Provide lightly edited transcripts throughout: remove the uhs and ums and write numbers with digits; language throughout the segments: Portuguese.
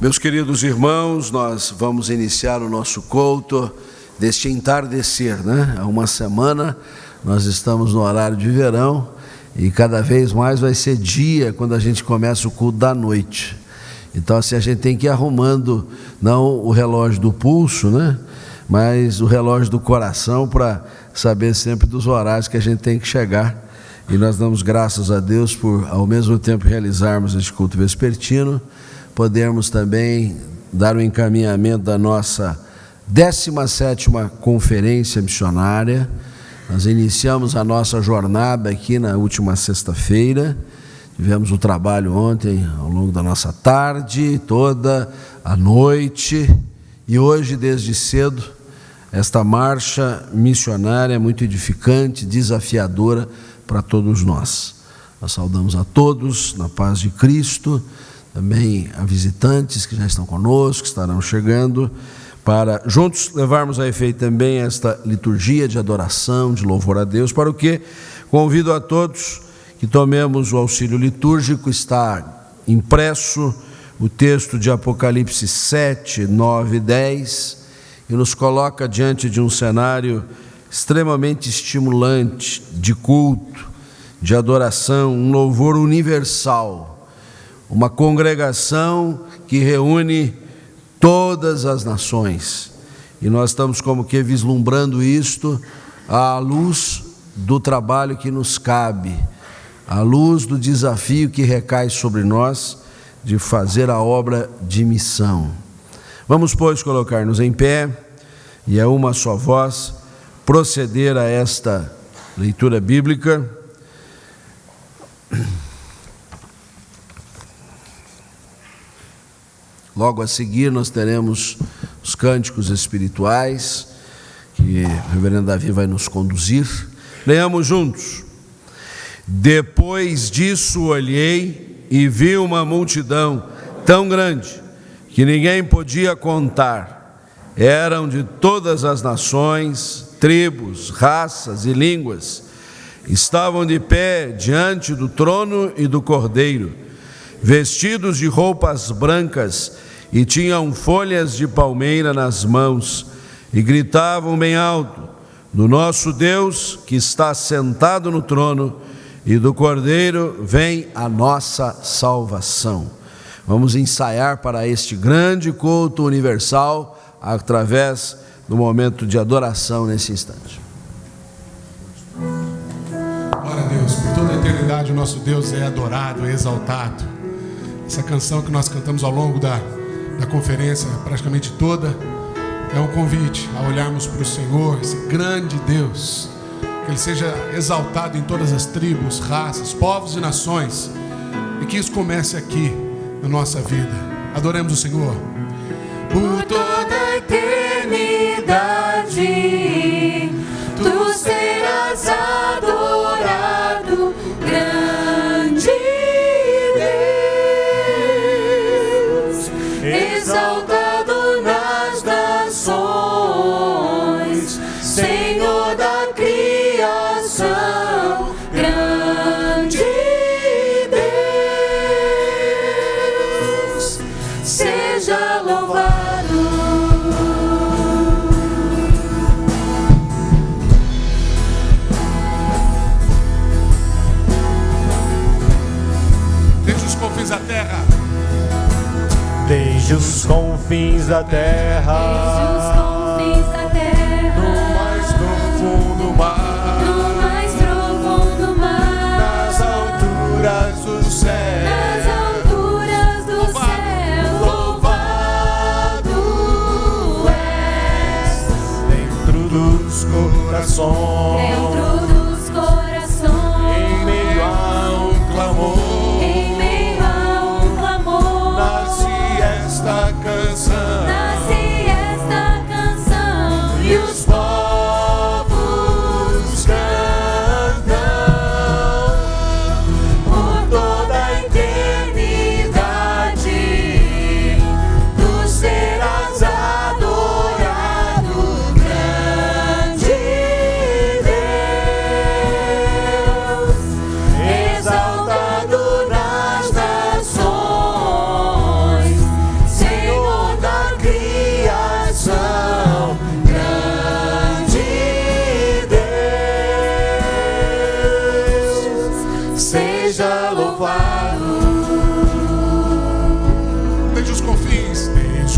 Meus queridos irmãos, nós vamos iniciar o nosso culto deste entardecer, né? Há uma semana nós estamos no horário de verão e cada vez mais vai ser dia quando a gente começa o culto da noite. Então assim a gente tem que ir arrumando não o relógio do pulso, né? Mas o relógio do coração para saber sempre dos horários que a gente tem que chegar. E nós damos graças a Deus por ao mesmo tempo realizarmos este culto vespertino, podermos também dar o encaminhamento da nossa 17ª conferência missionária. Nós iniciamos a nossa jornada aqui na última sexta-feira, tivemos o trabalho ontem ao longo da nossa tarde, toda a noite, e hoje desde cedo, esta marcha missionária muito edificante, desafiadora para todos nós. Nós saudamos a todos na paz de Cristo, também a visitantes que já estão conosco, que estarão chegando, para juntos levarmos a efeito também esta liturgia de adoração, de louvor a Deus, para o que convido a todos que tomemos o auxílio litúrgico. Está impresso o texto de Apocalipse 7, 9 e 10, e nos coloca diante de um cenário extremamente estimulante, de culto, de adoração, um louvor universal, uma congregação que reúne todas as nações, e nós estamos como que vislumbrando isto à luz do trabalho que nos cabe, à luz do desafio que recai sobre nós de fazer a obra de missão. Vamos, pois, colocar-nos em pé e a uma só voz proceder a esta leitura bíblica. Logo a seguir nós teremos os cânticos espirituais, que o reverendo Davi vai nos conduzir. Leamos juntos. Depois disso olhei e vi uma multidão tão grande que ninguém podia contar. Eram de todas as nações, tribos, raças e línguas. Estavam de pé diante do trono e do Cordeiro, vestidos de roupas brancas, e tinham folhas de palmeira nas mãos, e gritavam bem alto: do nosso Deus que está sentado no trono e do Cordeiro vem a nossa salvação. Vamos ensaiar para este grande culto universal através do momento de adoração nesse instante. Glória a Deus, por toda a eternidade o nosso Deus é adorado, é exaltado. Essa canção que nós cantamos ao longo da conferência, praticamente toda, é um convite a olharmos para o Senhor, esse grande Deus, que Ele seja exaltado em todas as tribos, raças, povos e nações, e que isso comece aqui na nossa vida. Adoremos o Senhor. Por toda a eternidade, Tu serás adorado, grande Deus, exaltado nas nações, Senhor da criação, grande Deus, seja louvado. Desde os confins da terra, desde os confins da terra, No mais profundo mar, nas alturas do céu, louvado és, dentro dos corações, em meio a um clamor, nasce esta canção, seja louvado. Desde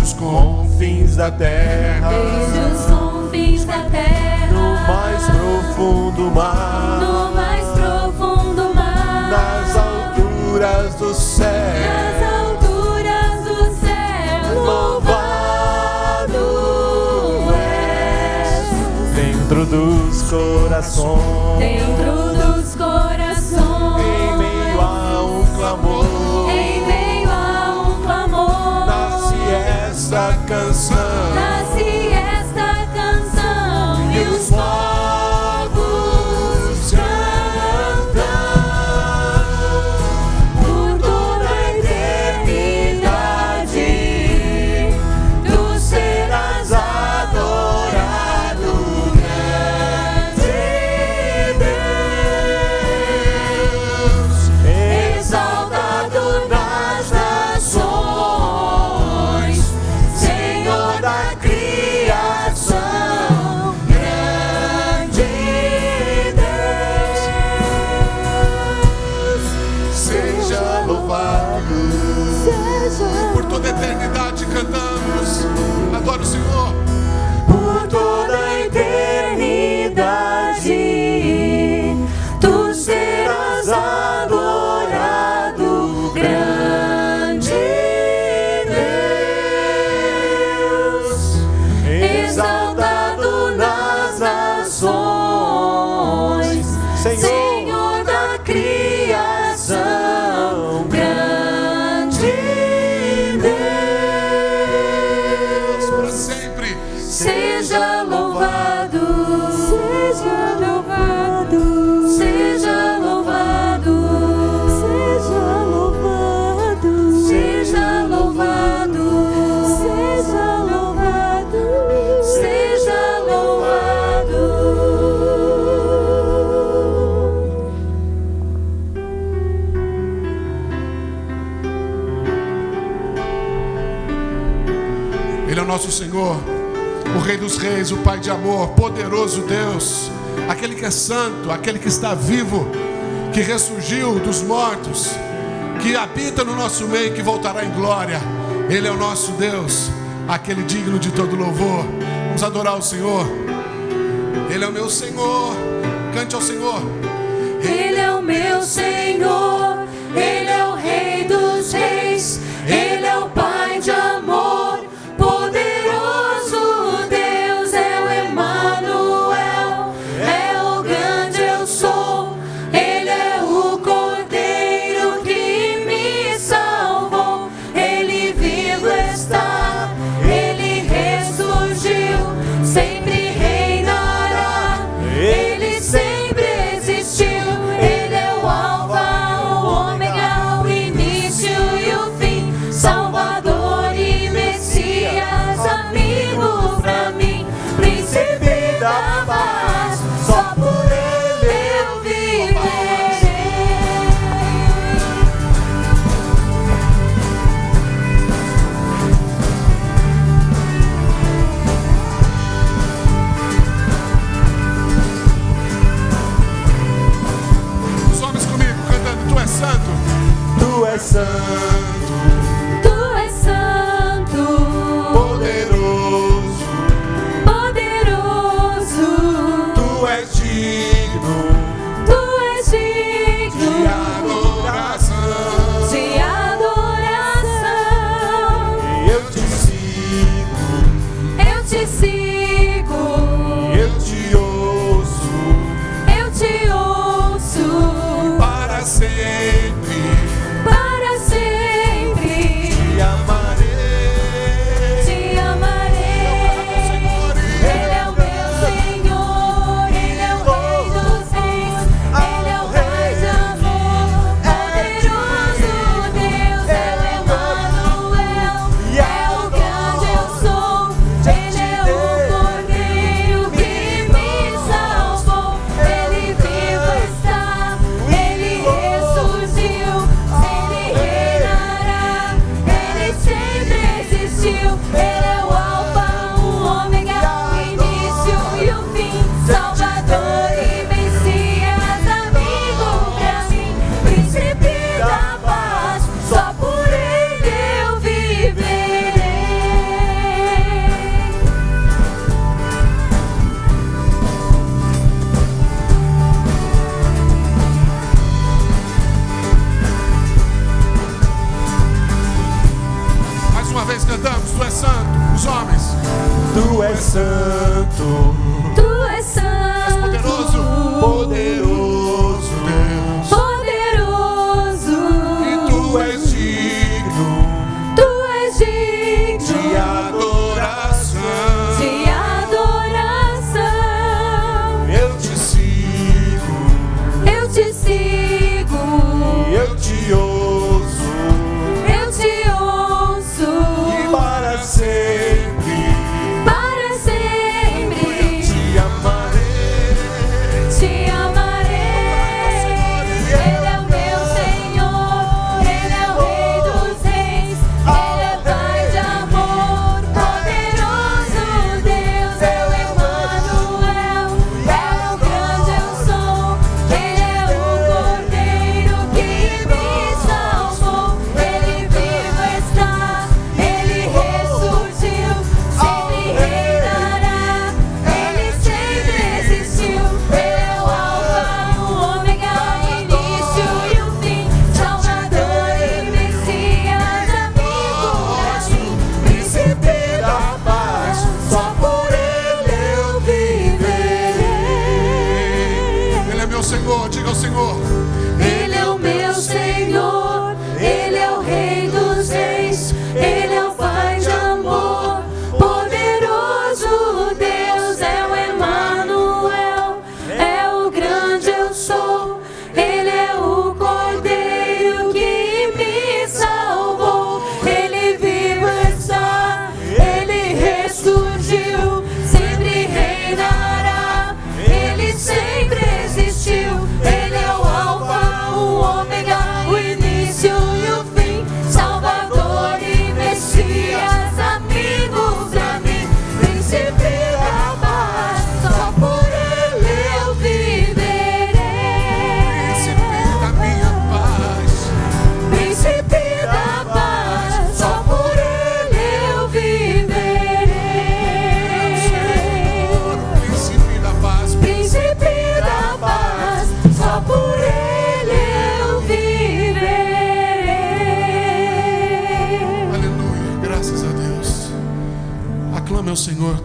os confins da terra, Desde os confins da terra, no mais profundo mar, no mais profundo mar, nas alturas do céu, nas alturas do céu, louvado és. Dentro dos corações, dentro dos corações, em meio a um clamor, em meio a um clamor, nasce esta canção. nasce esta canção E os povos cantam por toda a eternidade. Tu serás adorado, grande Deus, exaltado nas nações, Senhor da criação, grande Deus, seja louvado. por toda a eternidade cantamos. Adoro o Senhor. por toda a eternidade. Tu serás adorado, grande Deus, exaltado nas nações, Senhor da criação, grande Deus, Para sempre. seja louvado, seja louvado, seja louvado, seja louvado, seja louvado, seja louvado, seja louvado. Ele é o nosso Senhor, o Rei dos Reis, o Pai de amor, poderoso Deus, aquele que é santo, aquele que está vivo, que ressurgiu dos mortos, que habita no nosso meio e que voltará em glória. Ele é o nosso Deus, aquele digno de todo louvor. Vamos adorar o Senhor. Ele é o meu Senhor. Cante ao Senhor. Ele é o meu Senhor, Ele é o Rei dos Reis, Ele é o Pai de amor, poderoso Deus, é o Emanuel, é o grande eu sou. Ele é o Cordeiro que me salvou, Ele vivo está, Ele ressurgiu, sempre reinará, Ele sempre existiu. Ele é o Alfa, o Ômega, o início e o fim, Salvador e Messias, amigo pra mim, Príncipe da paz, só por Ele eu viverei. Os homens comigo, cantando. Tu és santo. Tu és santo, Tu és santo, poderoso, poderoso, tu és digno Tu és De digno adoração. de adoração. e eu te sigo, Eu te sigo, eu te ouço, eu te ouço, Para sempre. para sempre te amarei. te amarei. Ele é o meu Senhor, Ele é o Rei dos Reis, Ele é o Pai de amor, poderoso Deus, é o Emanuel, é o grande eu sou. Ele é o Cordeiro que me salvou, Ele vivo está, Ele ressurgiu,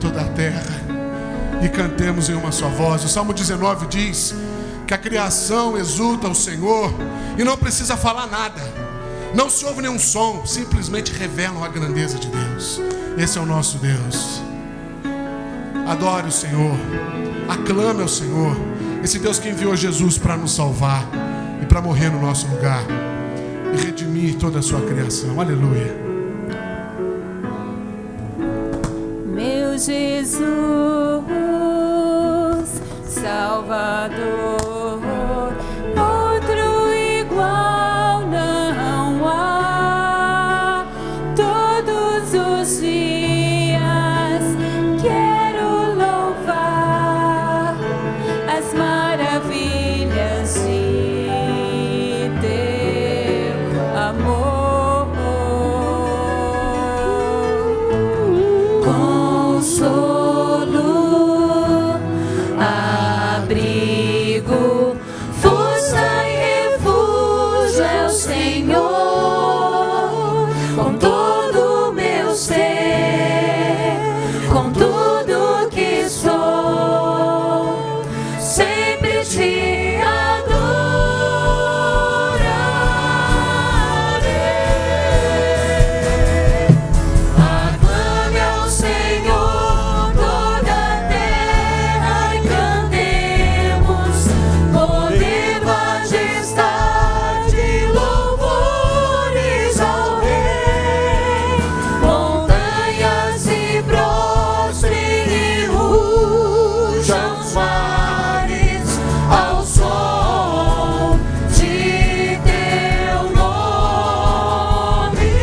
toda a terra e cantemos em uma só voz. O Salmo 19 diz que a criação exulta ao Senhor e não precisa falar nada, não se ouve nenhum som, simplesmente revelam a grandeza de Deus. Esse é o nosso Deus. Adore o Senhor, aclame ao Senhor, esse Deus que enviou Jesus para nos salvar e para morrer no nosso lugar e redimir toda a sua criação. Aleluia. Meu Jesus, Salvador, outro igual não há. Todos os dias quero louvar as maravilhas de teu amor. Consolo, abrigo, força e refúgio é o Senhor. Com todo o meu ser, com tudo que sou, sempre te adorarei. Aclame ao Senhor toda a terra e cantemos poder, majestade, louvores ao Rei. Montanhas se prostrem e rujam os mares ao som de teu nome.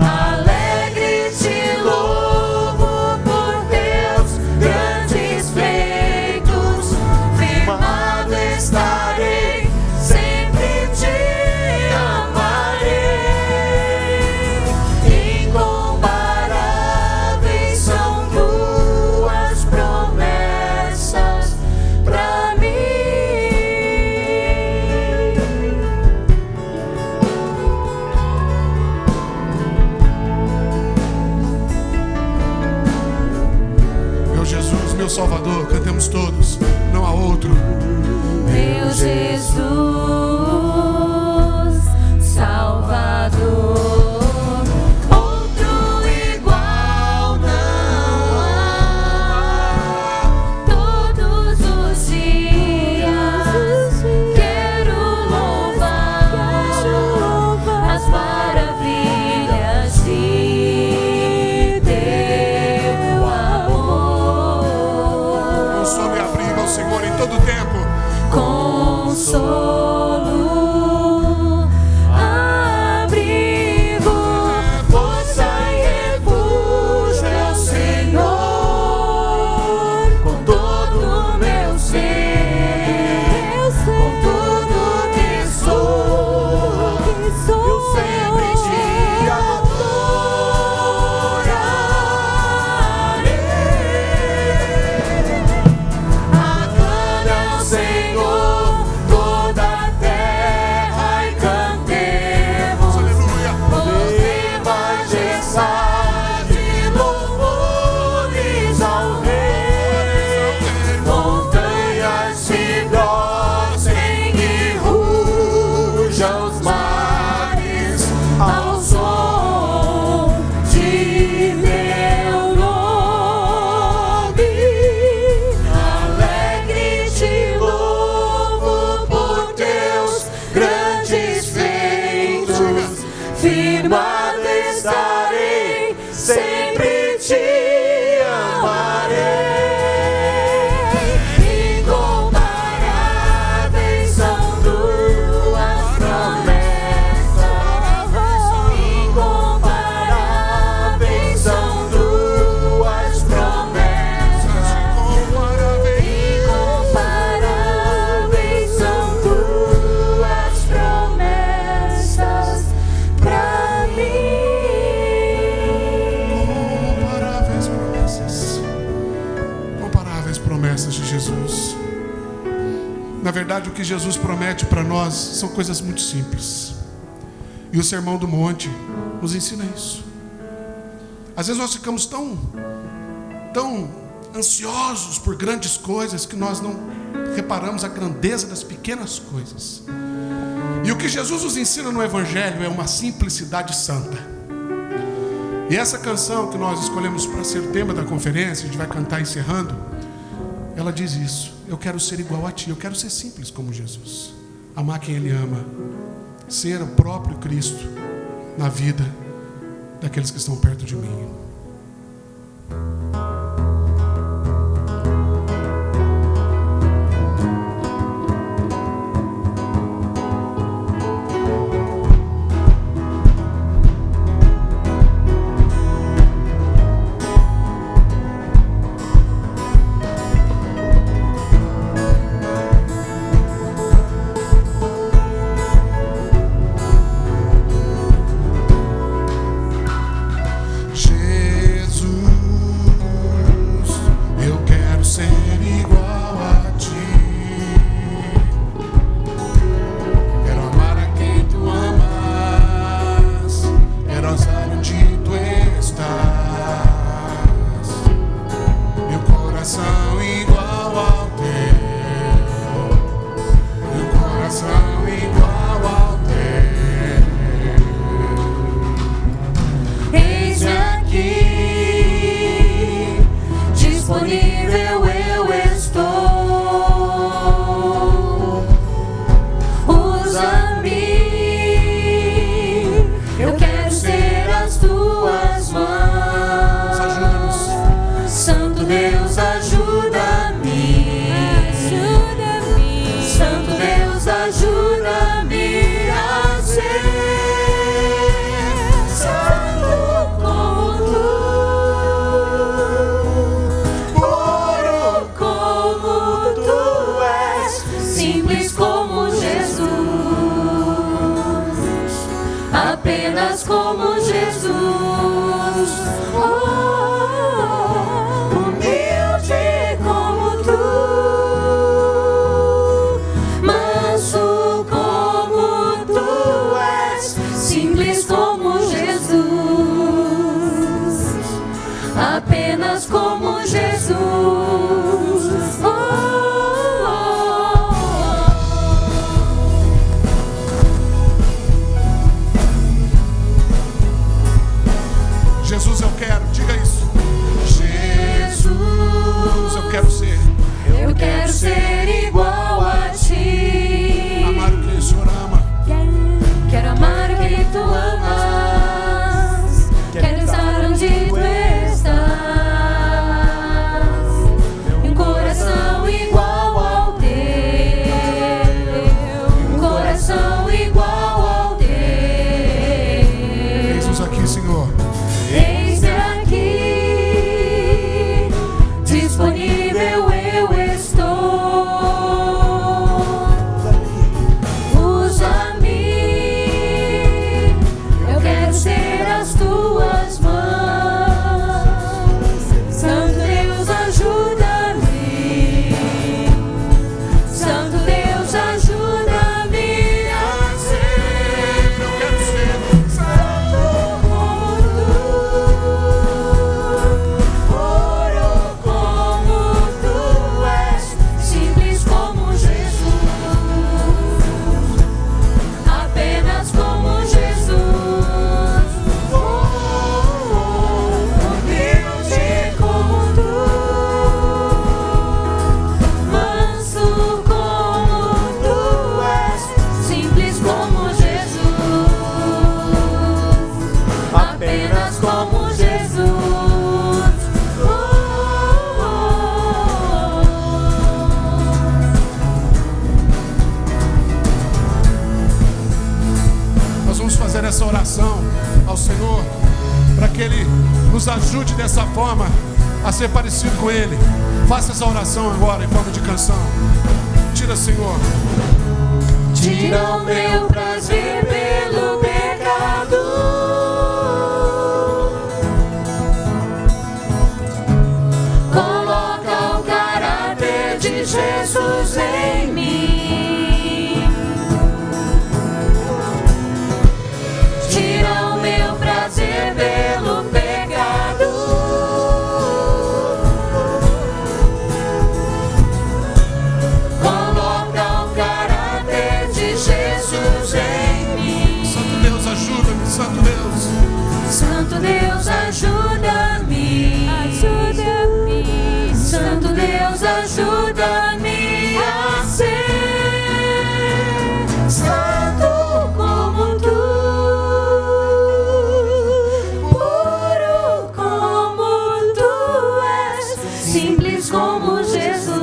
Alegre te louvo por teus grandes feitos, firmado estarei, sempre te amarei. Incomparáveis são tuas promessas pra mim. Meu Jesus, meu Salvador, cantemos todos, não há outro. Meu Jesus, Salvador, outro igual não há. Todos os dias quero louvar as maravilhas de teu amor. Consolo e abrigo ao Senhor em todo tempo. Consolo, abrigo, força e refúgio é o Senhor. Com todo o meu ser, com tudo que sou, eu sempre te adorarei. Aclame ao Senhor toda a terra e cantemos Aleluia. poder, majestade, louvores ao Rei. Montanhas se prostrem e rujam os mares ao som de teu nome. Alegre te louvo por teus grandes feitos, firmado estarei, sempre te amarei. Incomparáveis são tuas promessas, incomparáveis são tuas promessas, incomparáveis são tuas promessas pra mim. Comparáveis promessas de Jesus. Na verdade, o que Jesus promete para nós são coisas muito simples. E o Sermão do Monte nos ensina isso. Às vezes nós ficamos tão tão ansiosos por grandes coisas que nós não reparamos a grandeza das pequenas coisas. E o que Jesus nos ensina no Evangelho é uma simplicidade santa. E essa canção que nós escolhemos para ser tema da conferência, a gente vai cantar encerrando, ela diz isso: eu quero ser igual a ti, eu quero ser simples como Jesus, amar quem Ele ama, ser o próprio Cristo na vida daqueles que estão perto de mim. Apenas como Jesus, humilde como tu, manso como tu és, simples como Jesus, apenas como Jesus. Jesus, eu quero, diga isso. Jesus, eu quero ser. Eu quero ser igual a ti. Amar o que o Senhor ama. Quero amar o que tu amas. Quero estar onde tu estás. Um coração igual ao teu. Um coração igual ao teu. Eis-nos aqui, Senhor. Eis-me aqui, disponível eu estou. Usa-me, eu quero ser as tuas mãos. Santo Deus, ajuda-me. Santo Deus, ajuda-me a ser. Eu quero ser. Santo como tu, puro como tu és, simples como Jesus, apenas como Jesus, humilde como tu, manso como tu és, simples como Jesus, apenas como Jesus. Nós vamos fazer essa oração ao Senhor para que Ele nos ajude dessa forma a ser parecido com Ele. Faça essa oração agora em forma de canção. Tira, Senhor. Tira o meu prazer pelo pecado. Coloca o caráter de Jesus em mim. Tira o meu prazer pelo pecado. Jesus em mim. Santo Deus, ajuda-me, Santo Deus. Santo Deus, ajuda-me. Ajuda-me. Santo Deus, ajuda-me a ser santo como tu, puro como tu és, simples como Jesus,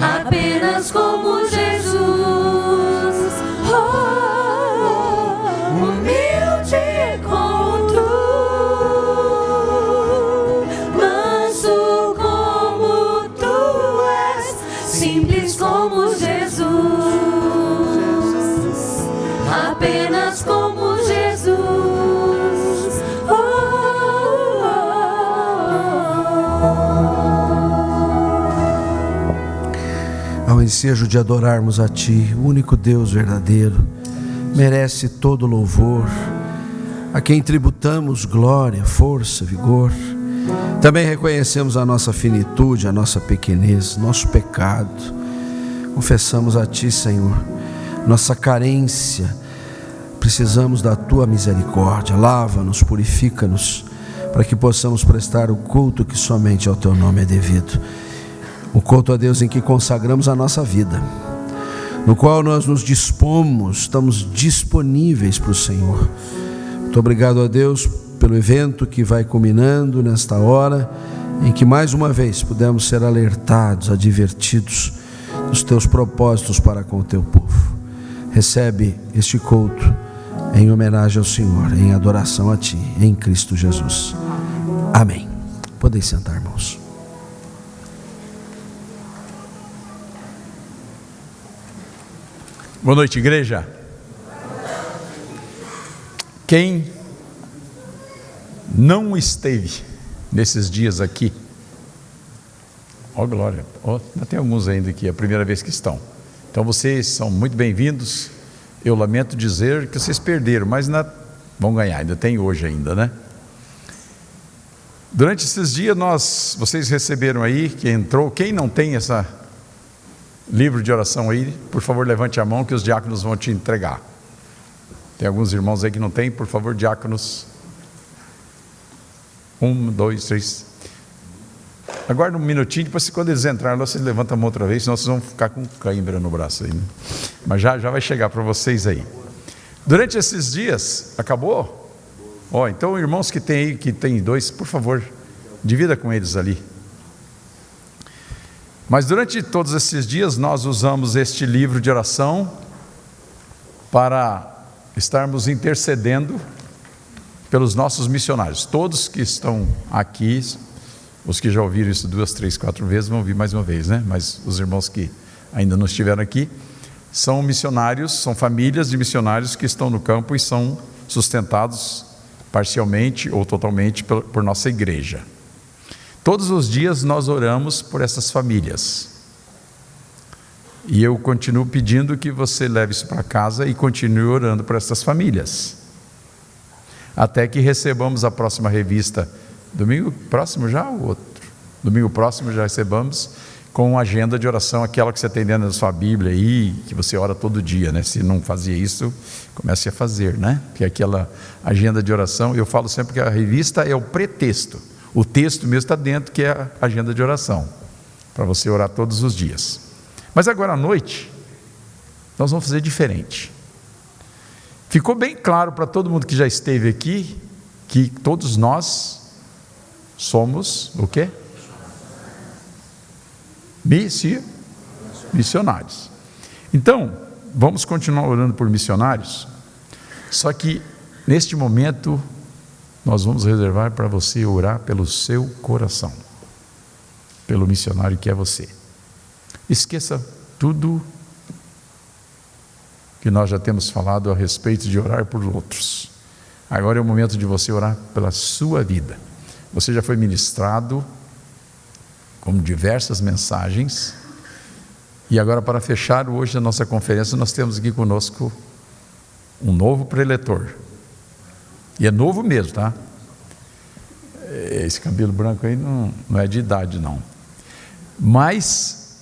apenas como Jesus, humilde como tu, manso como tu és, simples como Jesus, apenas como Jesus. Ao ensejo de adorarmos a Ti, o único Deus verdadeiro, merece todo louvor, a quem tributamos glória, força, vigor. Também reconhecemos a nossa finitude, a nossa pequenez, nosso pecado. Confessamos a Ti, Senhor, nossa carência. Precisamos da Tua misericórdia. Lava-nos, purifica-nos, para que possamos prestar o culto que somente ao Teu nome é devido. O culto a Deus em que consagramos a nossa vida, no qual nós nos dispomos, estamos disponíveis para o Senhor. Muito obrigado a Deus pelo evento que vai culminando nesta hora, em que mais uma vez pudemos ser alertados, advertidos dos Teus propósitos para com o Teu povo. Recebe este culto em homenagem ao Senhor, em adoração a Ti, em Cristo Jesus. Amém. Podem sentar, irmãos. Boa noite, igreja. Quem não esteve nesses dias aqui, ó glória, ó, tem alguns ainda aqui, é a primeira vez que estão. Então vocês são muito bem-vindos. Eu lamento dizer que vocês perderam, mas vão ganhar, ainda tem hoje ainda, né? Durante esses dias vocês receberam aí, que entrou, quem não tem essa livro de oração aí, por favor levante a mão que os diáconos vão te entregar. Tem alguns irmãos aí que não tem, por favor, diáconos. 1, 2, 3. Aguarda um minutinho, depois quando eles entrarem lá, vocês levantam a mão outra vez, senão vocês vão ficar com cãibra no braço aí, né? Mas já vai chegar para vocês aí. Durante esses dias, acabou? Então irmãos que tem aí, que tem 2, por favor, divida com eles ali. Mas durante todos esses dias nós usamos este livro de oração para estarmos intercedendo pelos nossos missionários. Todos que estão aqui, os que já ouviram isso 2, 3, 4 vezes, vão ouvir mais uma vez, né? Mas os irmãos que ainda não estiveram aqui, são missionários, são famílias de missionários que estão no campo e são sustentados parcialmente ou totalmente por nossa igreja. Todos os dias nós oramos por essas famílias. E eu continuo pedindo que você leve isso para casa e continue orando por essas famílias. Até que recebamos a próxima revista. Domingo próximo já ou outro? Domingo próximo já recebamos com uma agenda de oração, aquela que você tem dentro da sua Bíblia aí, que você ora todo dia, né? Se não fazia isso, comece a fazer, né? Porque aquela agenda de oração, eu falo sempre que a revista é o pretexto. O texto mesmo está dentro, que é a agenda de oração, para você orar todos os dias. Mas agora à noite, nós vamos fazer diferente. Ficou bem claro para todo mundo que já esteve aqui, que todos nós somos o quê? Missionários. Então, vamos continuar orando por missionários, só que neste momento, nós vamos reservar para você orar pelo seu coração, pelo missionário que é você. Esqueça tudo que nós já temos falado a respeito de orar por outros. Agora é o momento de você orar pela sua vida. Você já foi ministrado com diversas mensagens, e agora, para fechar hoje a nossa conferência, nós temos aqui conosco um novo preletor. E é novo mesmo, tá? Esse cabelo branco aí não é de idade, não. Mas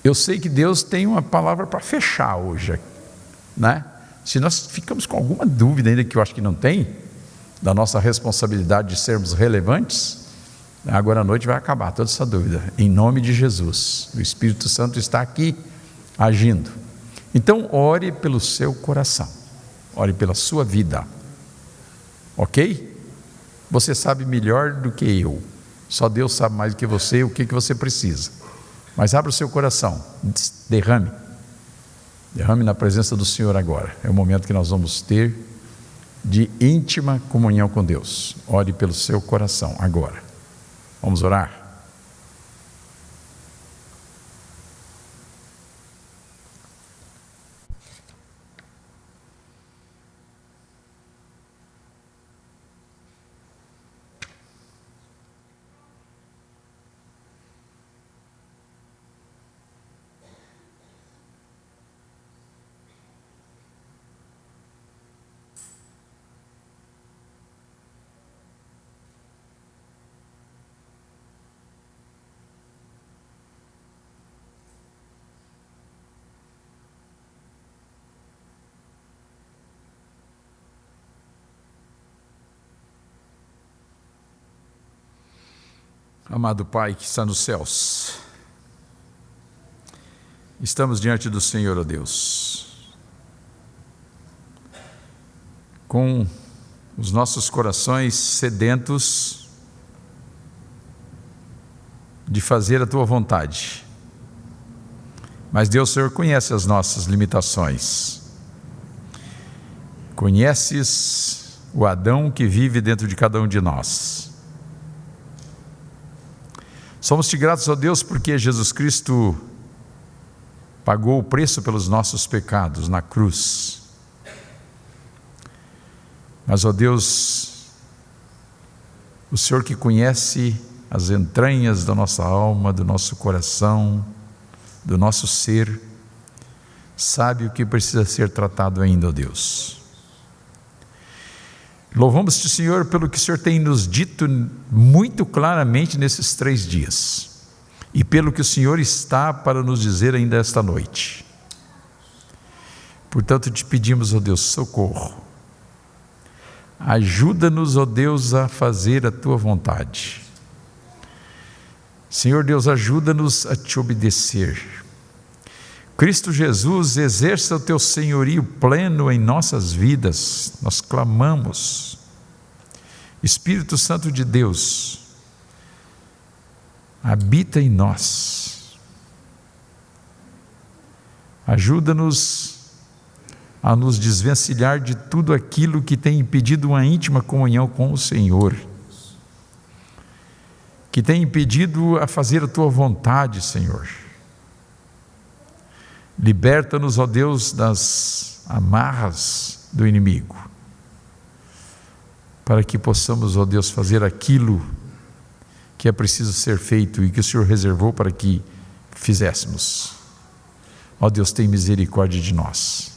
eu sei que Deus tem uma palavra para fechar hoje, né? Se nós ficamos com alguma dúvida ainda, que eu acho que não tem, da nossa responsabilidade de sermos relevantes, agora à noite vai acabar toda essa dúvida, em nome de Jesus. O Espírito Santo está aqui agindo. Então ore pelo seu coração, ore pela sua vida, ok? Você sabe melhor do que eu, só Deus sabe mais do que você o que você precisa, mas abra o seu coração, derrame na presença do Senhor agora. É o momento que nós vamos ter de íntima comunhão com Deus. Ore pelo seu coração agora. Vamos orar? Amado Pai que está nos céus, estamos diante do Senhor, ó Deus, com os nossos corações sedentos de fazer a Tua vontade. Mas Deus, o Senhor conhece as nossas limitações, conheces o Adão que vive dentro de cada um de nós. Somos-te gratos, ó Deus, porque Jesus Cristo pagou o preço pelos nossos pecados na cruz. Mas, ó Deus, o Senhor que conhece as entranhas da nossa alma, do nosso coração, do nosso ser, sabe o que precisa ser tratado ainda, ó Deus. Louvamos-te, Senhor, pelo que o Senhor tem nos dito muito claramente nesses 3 dias e pelo que o Senhor está para nos dizer ainda esta noite. Portanto, te pedimos, ó Deus, socorro. Ajuda-nos, ó Deus, a fazer a Tua vontade. Senhor Deus, ajuda-nos a Te obedecer. Cristo Jesus, exerça o Teu senhorio pleno em nossas vidas, nós clamamos. Espírito Santo de Deus, habita em nós. Ajuda-nos a nos desvencilhar de tudo aquilo que tem impedido uma íntima comunhão com o Senhor, que tem impedido a fazer a Tua vontade, Senhor. Liberta-nos, ó Deus, das amarras do inimigo, para que possamos, ó Deus, fazer aquilo que é preciso ser feito e que o Senhor reservou para que fizéssemos. Ó Deus, tem misericórdia de nós.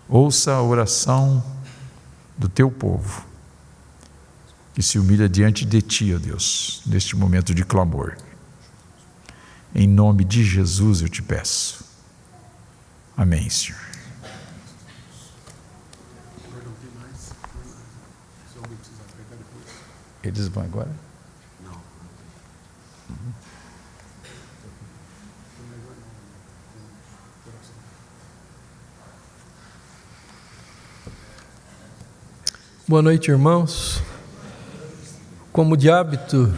Ouça a oração do Teu povo, que se humilha diante de Ti, ó Deus, neste momento de clamor. Em nome de Jesus eu te peço. Amém, Senhor. Eles vão agora? Não. Boa noite, irmãos. Como de hábito,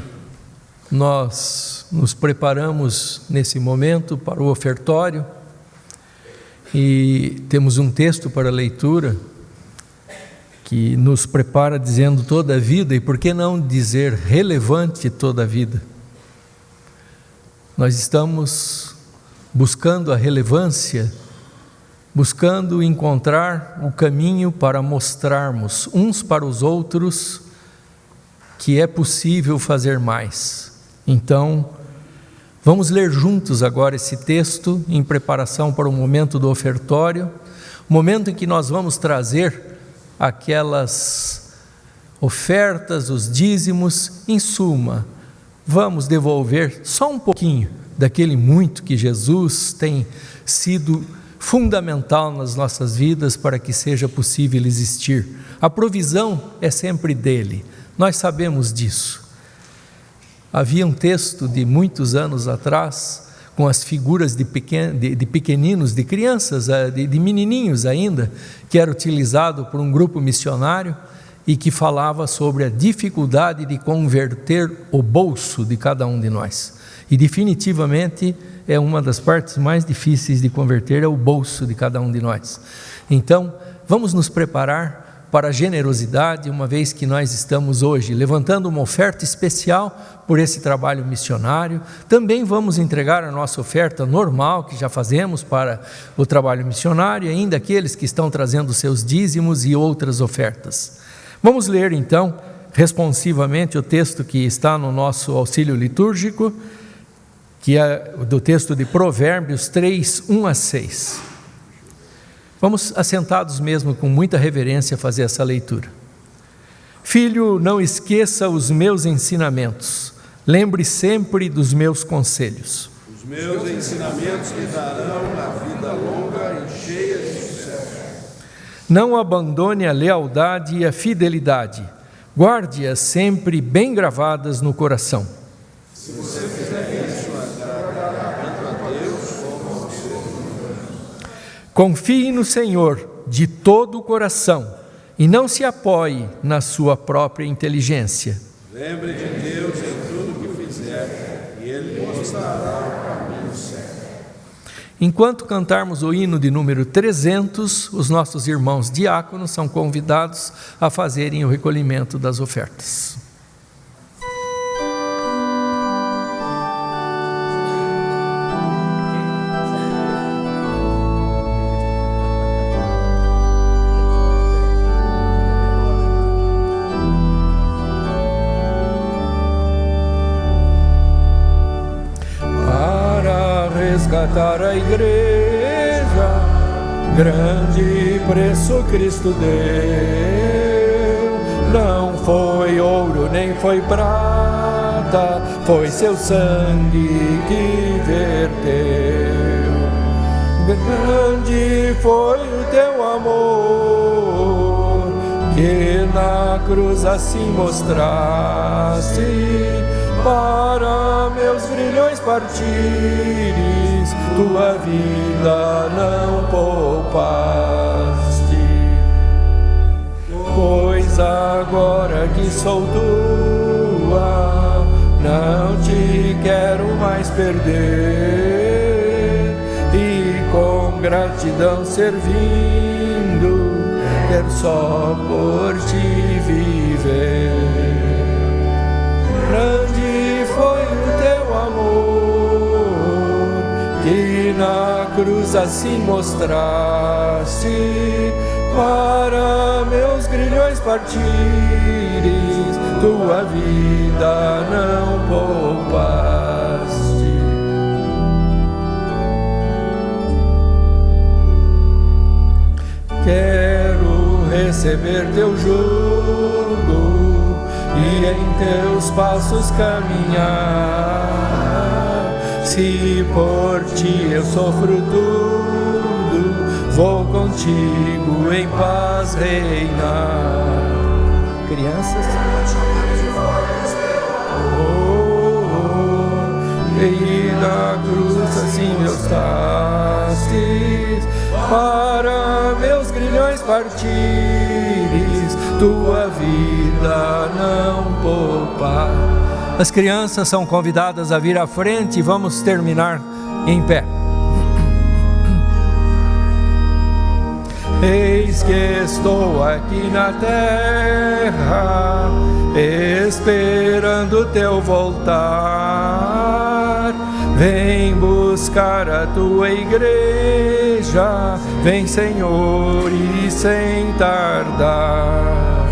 nós nos preparamos nesse momento para o ofertório. E temos um texto para leitura que nos prepara dizendo toda a vida, e por que não dizer relevante toda a vida? Nós estamos buscando a relevância, buscando encontrar o caminho para mostrarmos uns para os outros que é possível fazer mais. Então, vamos ler juntos agora esse texto em preparação para o momento do ofertório, momento em que nós vamos trazer aquelas ofertas, os dízimos, em suma, vamos devolver só um pouquinho daquele muito que Jesus tem sido fundamental nas nossas vidas para que seja possível existir. A provisão é sempre dele, nós sabemos disso. Havia um texto de muitos anos atrás, com as figuras de pequeninos, de crianças, de menininhos ainda, que era utilizado por um grupo missionário e que falava sobre a dificuldade de converter o bolso de cada um de nós. E definitivamente é uma das partes mais difíceis de converter, é o bolso de cada um de nós. Então, vamos nos preparar para a generosidade, uma vez que nós estamos hoje levantando uma oferta especial por esse trabalho missionário. Também vamos entregar a nossa oferta normal, que já fazemos para o trabalho missionário, e ainda aqueles que estão trazendo seus dízimos e outras ofertas. Vamos ler então, responsivamente, o texto que está no nosso auxílio litúrgico, que é do texto de Provérbios 3, 1 a 6. Vamos assentados mesmo, com muita reverência, fazer essa leitura. Filho, não esqueça os meus ensinamentos, lembre sempre dos meus conselhos. Os meus ensinamentos lhe darão a vida longa e cheia de sucesso. Não abandone a lealdade e a fidelidade, guarde-as sempre bem gravadas no coração. Se você fizer isso, agradará tanto a Deus como ao seu irmão. Confie no Senhor de todo o coração e não se apoie na sua própria inteligência. Lembre de Deus em tudo que fizer e Ele lhe mostrará o caminho certo. Enquanto cantarmos o hino de número 300, os nossos irmãos diáconos são convidados a fazerem o recolhimento das ofertas. Resgatar a igreja, grande preço Cristo deu. Não foi ouro nem foi prata, foi seu sangue que verteu. Grande foi o teu amor, que na cruz assim mostraste. Para meus grilhões partires, tua vida não poupaste. Pois agora que sou tua, não te quero mais perder. E com gratidão servindo, quero só por ti viver. Grande foi o teu amor, que na cruz assim mostraste. Para meus grilhões partires, tua vida não poupaste. Quero receber teu jugo e em teus passos caminhar. Se por ti eu sofro tudo, vou contigo em paz reinar. Crianças, e na cruz assim me estastes. Para meus grilhões partires, tua vida não poupa. As crianças são convidadas a vir à frente e vamos terminar em pé. Eis que estou aqui na terra, esperando teu voltar. Vem buscar a tua igreja, vem Senhor e sem tardar.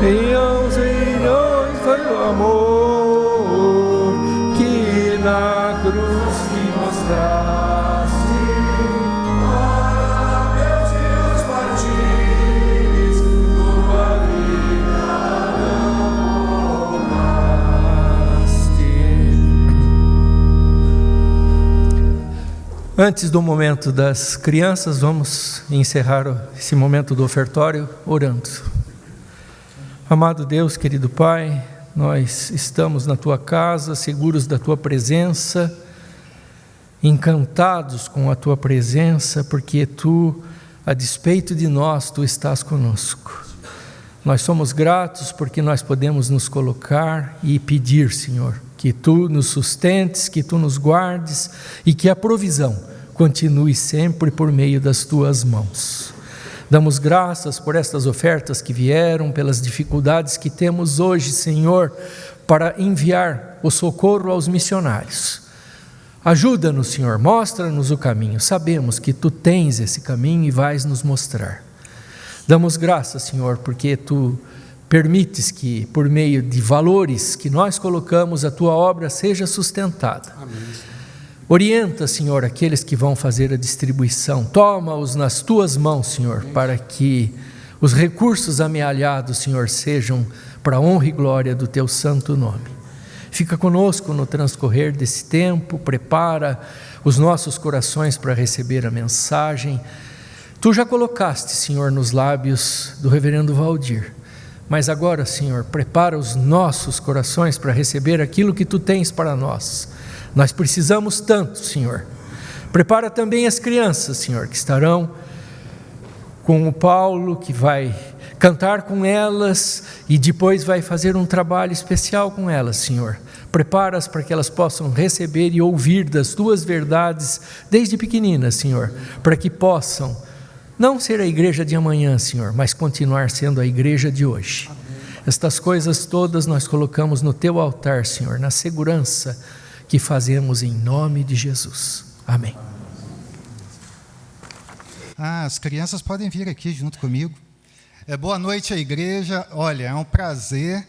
E aos milhões foi o amor que na cruz te mostraste. Para meus filhos partires, tua vida não poupaste. Antes do momento das crianças, vamos encerrar esse momento do ofertório orando. Amado Deus, querido Pai, nós estamos na Tua casa, seguros da Tua presença, encantados com a Tua presença, porque Tu, a despeito de nós, Tu estás conosco. Nós somos gratos porque nós podemos nos colocar e pedir, Senhor, que Tu nos sustentes, que Tu nos guardes e que a provisão continue sempre por meio das Tuas mãos. Damos graças por estas ofertas que vieram, pelas dificuldades que temos hoje, Senhor, para enviar o socorro aos missionários. Ajuda-nos, Senhor, mostra-nos o caminho. Sabemos que Tu tens esse caminho e vais nos mostrar. Damos graças, Senhor, porque Tu permites que, por meio de valores que nós colocamos, a Tua obra seja sustentada. Amém. Orienta, Senhor, aqueles que vão fazer a distribuição. Toma-os nas Tuas mãos, Senhor, para que os recursos amealhados, Senhor, sejam para a honra e glória do Teu santo nome. Fica conosco no transcorrer desse tempo, prepara os nossos corações para receber a mensagem. Tu já colocaste, Senhor, nos lábios do reverendo Valdir, mas agora, Senhor, prepara os nossos corações para receber aquilo que Tu tens para nós. Nós precisamos tanto, Senhor. Prepara também as crianças, Senhor, que estarão com o Paulo, que vai cantar com elas e depois vai fazer um trabalho especial com elas, Senhor. Prepara-as para que elas possam receber e ouvir das Tuas verdades desde pequeninas, Senhor, para que possam não ser a igreja de amanhã, Senhor, mas continuar sendo a igreja de hoje. Amém. Estas coisas todas nós colocamos no Teu altar, Senhor, na segurança que fazemos em nome de Jesus. Amém. As crianças podem vir aqui junto comigo. Boa noite à igreja. Olha, é um prazer.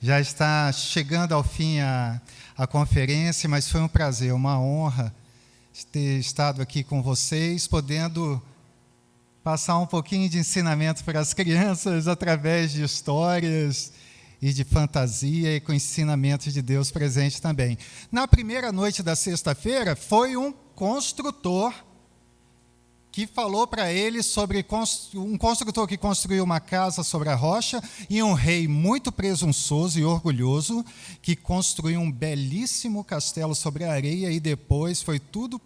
Já está chegando ao fim a conferência, mas foi um prazer, uma honra ter estado aqui com vocês, podendo passar um pouquinho de ensinamento para as crianças através de histórias e de fantasia e com ensinamentos de Deus presente também. Na primeira noite da sexta-feira, foi um construtor que falou para eles sobre um construtor que construiu uma casa sobre a rocha e um rei muito presunçoso e orgulhoso que construiu um belíssimo castelo sobre a areia e depois foi tudo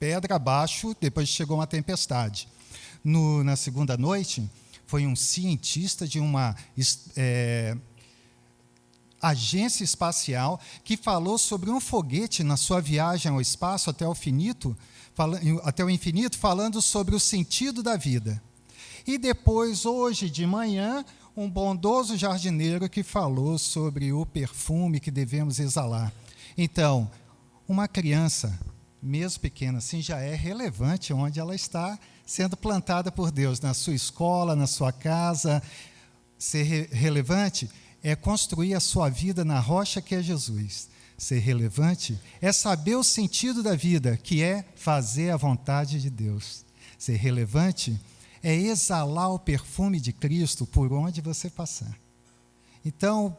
pedra abaixo, depois chegou uma tempestade. Na segunda noite, foi um cientista de uma agência espacial que falou sobre um foguete na sua viagem ao espaço até o infinito, falando sobre o sentido da vida. E depois, hoje de manhã, um bondoso jardineiro que falou sobre o perfume que devemos exalar. Então, uma criança, mesmo pequena assim, já é relevante onde ela está sendo plantada por Deus, na sua escola, na sua casa. Ser relevante é construir a sua vida na rocha que é Jesus. Ser relevante é saber o sentido da vida, que é fazer a vontade de Deus. Ser relevante é exalar o perfume de Cristo por onde você passar. Então,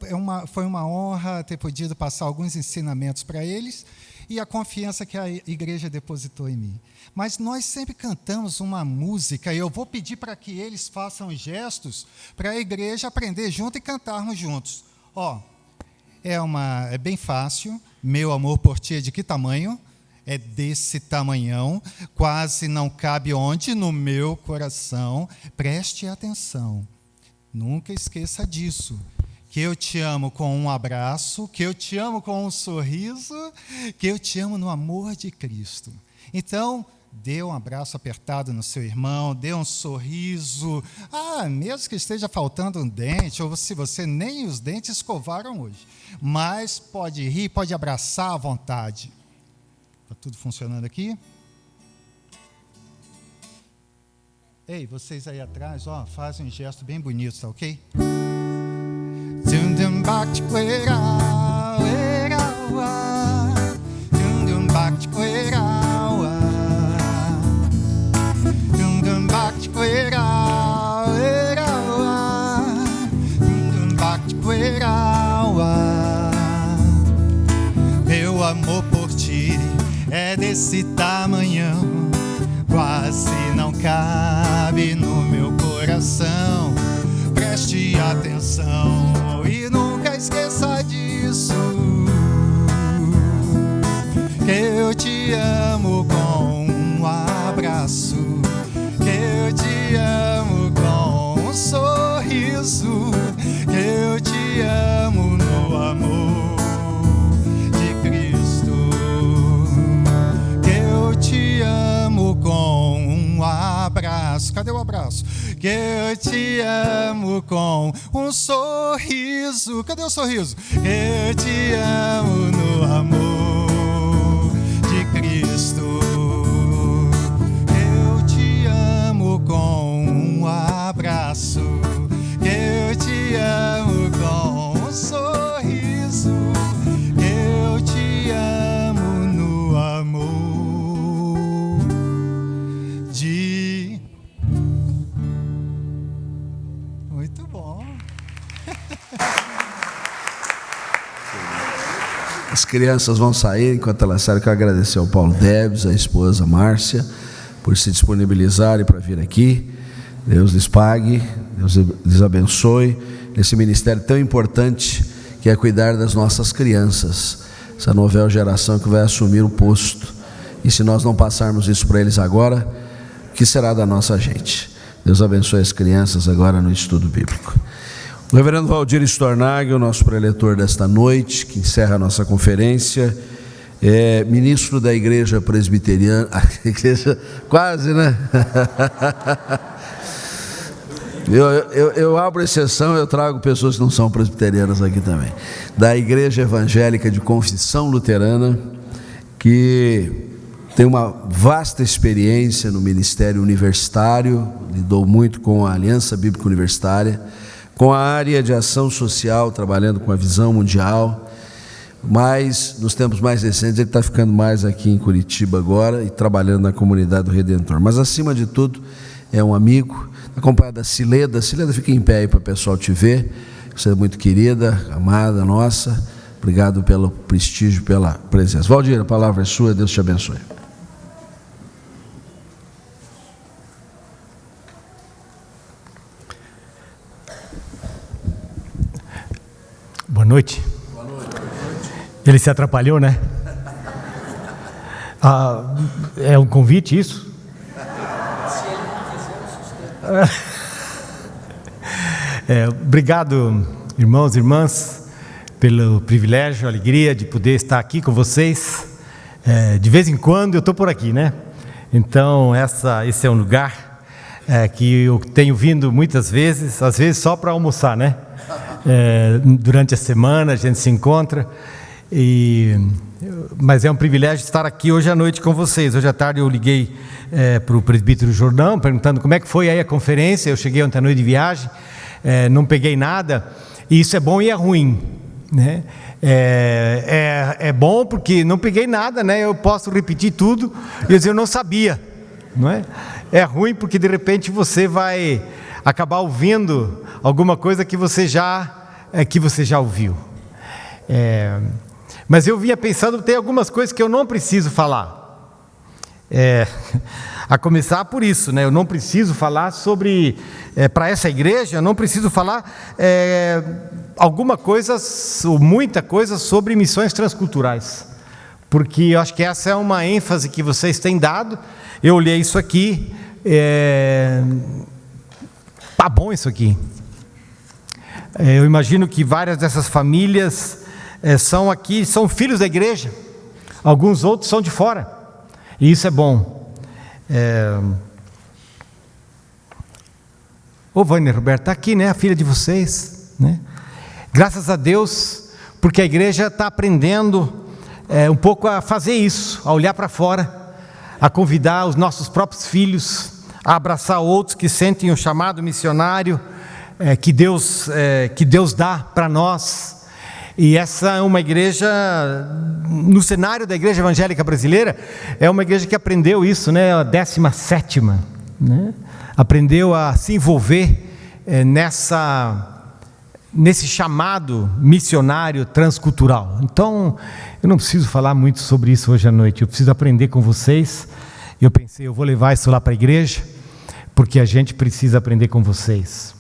foi uma honra ter podido passar alguns ensinamentos para eles e a confiança que a igreja depositou em mim. Mas nós sempre cantamos uma música e eu vou pedir para que eles façam gestos para a igreja aprender junto e cantarmos juntos. É bem fácil. Meu amor por ti é de que tamanho? É desse tamanhão, quase não cabe onde? No meu coração. Preste atenção, nunca esqueça disso. Que eu te amo com um abraço, que eu te amo com um sorriso, que eu te amo no amor de Cristo. Então, dê um abraço apertado no seu irmão, dê um sorriso, mesmo que esteja faltando um dente, ou se você nem os dentes escovaram hoje, mas pode rir, pode abraçar à vontade. Está tudo funcionando aqui? Ei, vocês aí atrás, fazem um gesto bem bonito, tá ok? Meu amor por ti é desse esse tamanhão quase não cabe no meu coração. Preste atenção e nunca esqueça disso, que eu te amo com um abraço, que eu te amo com um sorriso, que eu te amo no amor de Cristo, que eu te amo com um abraço. Cadê o abraço? Que eu te amo com um sorriso. Cadê o sorriso? Que eu te amo no amor de Cristo, que eu te amo com um abraço, que eu te amo com um sorriso, que eu te amo no amor de... Muito bom. As crianças vão sair, enquanto elas saem, eu quero agradecer ao Paulo Debs, a esposa Márcia, por se disponibilizarem para vir aqui. Deus lhes pague, Deus lhes abençoe nesse ministério tão importante que é cuidar das nossas crianças, essa nova geração que vai assumir o posto. E se nós não passarmos isso para eles agora, o que será da nossa gente? Deus abençoe as crianças agora no estudo bíblico. O reverendo Valdir Stornagel, o nosso preletor desta noite, que encerra a nossa conferência, é ministro da Igreja Presbiteriana, quase, né? Eu abro exceção, eu trago pessoas que não são presbiterianas aqui também, da Igreja Evangélica de Confissão Luterana, que tem uma vasta experiência no ministério universitário, lidou muito com a Aliança Bíblica Universitária, com a área de ação social, trabalhando com a visão mundial, mas nos tempos mais recentes ele está ficando mais aqui em Curitiba agora e trabalhando na comunidade do Redentor. Mas acima de tudo é um amigo, acompanhado da Cileda. Cileda, fica em pé aí para o pessoal te ver. Você é muito querida, amada nossa. Obrigado pelo prestígio, pela presença. Valdir, a palavra é sua, Deus te abençoe. Boa noite. Boa noite. Ele se atrapalhou, né? É um convite isso? Obrigado, irmãos e irmãs, pelo privilégio, alegria de poder estar aqui com vocês. De vez em quando eu estou por aqui, né? Então esse é um lugar que eu tenho vindo muitas vezes, às vezes só para almoçar, né? Durante a semana a gente se encontra, mas é um privilégio estar aqui hoje à noite com vocês. Hoje à tarde eu liguei para o presbítero Jordão, perguntando como é que foi aí a conferência. Eu cheguei ontem à noite de viagem, não peguei nada, e isso é bom e é ruim, né? É bom porque não peguei nada, né? Eu posso repetir tudo e dizer eu não sabia, não é? É ruim porque de repente você vai acabar ouvindo alguma coisa que você já ouviu. Mas eu vinha pensando, tem algumas coisas que eu não preciso falar. A começar por isso, né? Eu não preciso falar sobre, para essa igreja, eu não preciso falar alguma coisa, ou muita coisa sobre missões transculturais, porque eu acho que essa é uma ênfase que vocês têm dado. Eu olhei isso aqui, tá bom isso aqui. Eu imagino que várias dessas famílias são filhos da igreja, alguns outros são de fora, e isso é bom. Ô Vânia Roberta, está aqui, né, a filha de vocês, né? Graças a Deus, porque a igreja está aprendendo um pouco a fazer isso, a olhar para fora, a convidar os nossos próprios filhos, a abraçar outros que sentem o chamado missionário que Deus dá para nós. E essa é uma igreja, no cenário da igreja evangélica brasileira, é uma igreja que aprendeu isso, né? A 17ª, né? Aprendeu a se envolver nesse chamado missionário transcultural. Então, eu não preciso falar muito sobre isso hoje à noite, eu preciso aprender com vocês. Eu pensei, eu vou levar isso lá para a igreja, porque a gente precisa aprender com vocês.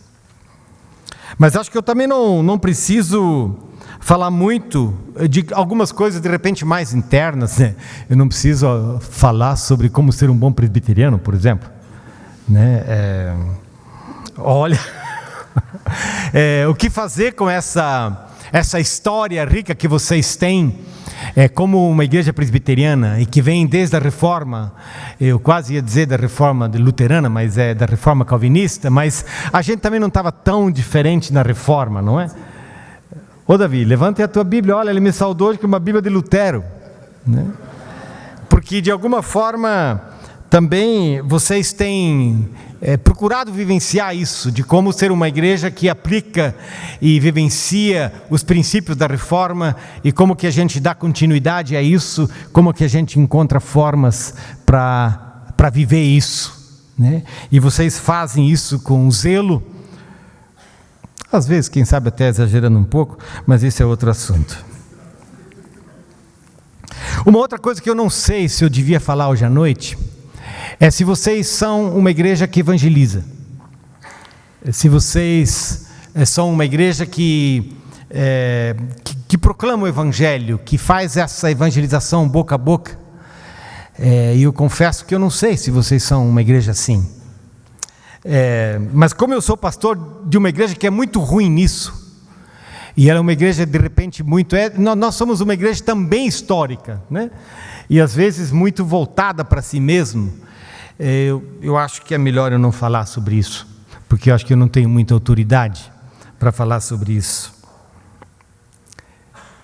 Mas acho que eu também não preciso falar muito de algumas coisas de repente mais internas, né? Eu não preciso falar sobre como ser um bom presbiteriano, por exemplo, né? Olha, o que fazer com essa história rica que vocês têm, como uma igreja presbiteriana e que vem desde a reforma, eu quase ia dizer da reforma luterana, mas é da reforma calvinista, mas a gente também não estava tão diferente na reforma, não é? Ô Davi, levanta a tua Bíblia, olha, ele me saudou de uma Bíblia de Lutero, né? Porque de alguma forma também vocês têm procurado vivenciar isso, de como ser uma igreja que aplica e vivencia os princípios da reforma, e como que a gente dá continuidade a isso, como que a gente encontra formas para viver isso, né? E vocês fazem isso com zelo, às vezes, quem sabe até exagerando um pouco, mas esse é outro assunto. Uma outra coisa que eu não sei se eu devia falar hoje à noite, é se vocês são uma igreja que evangeliza, se vocês são uma igreja que proclama o evangelho, que faz essa evangelização boca a boca, e eu confesso que eu não sei se vocês são uma igreja assim. Mas como eu sou pastor de uma igreja que é muito ruim nisso, e ela é uma igreja de repente muito... nós somos uma igreja também histórica, né? E às vezes muito voltada para si mesmo. Eu acho que é melhor eu não falar sobre isso, porque eu acho que eu não tenho muita autoridade para falar sobre isso.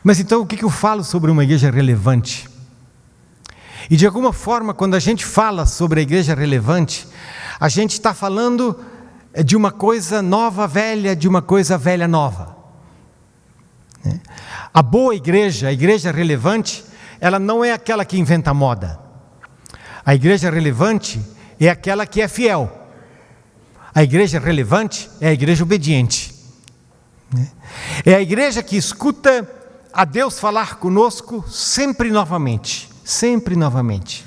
Mas então o que eu falo sobre uma igreja relevante? E de alguma forma, quando a gente fala sobre a igreja relevante, a gente está falando de uma coisa nova velha, de uma coisa velha nova. A boa igreja, a igreja relevante, ela não é aquela que inventa moda. A igreja relevante é aquela que é fiel. A igreja relevante é a igreja obediente. É a igreja que escuta a Deus falar conosco sempre novamente. Sempre novamente.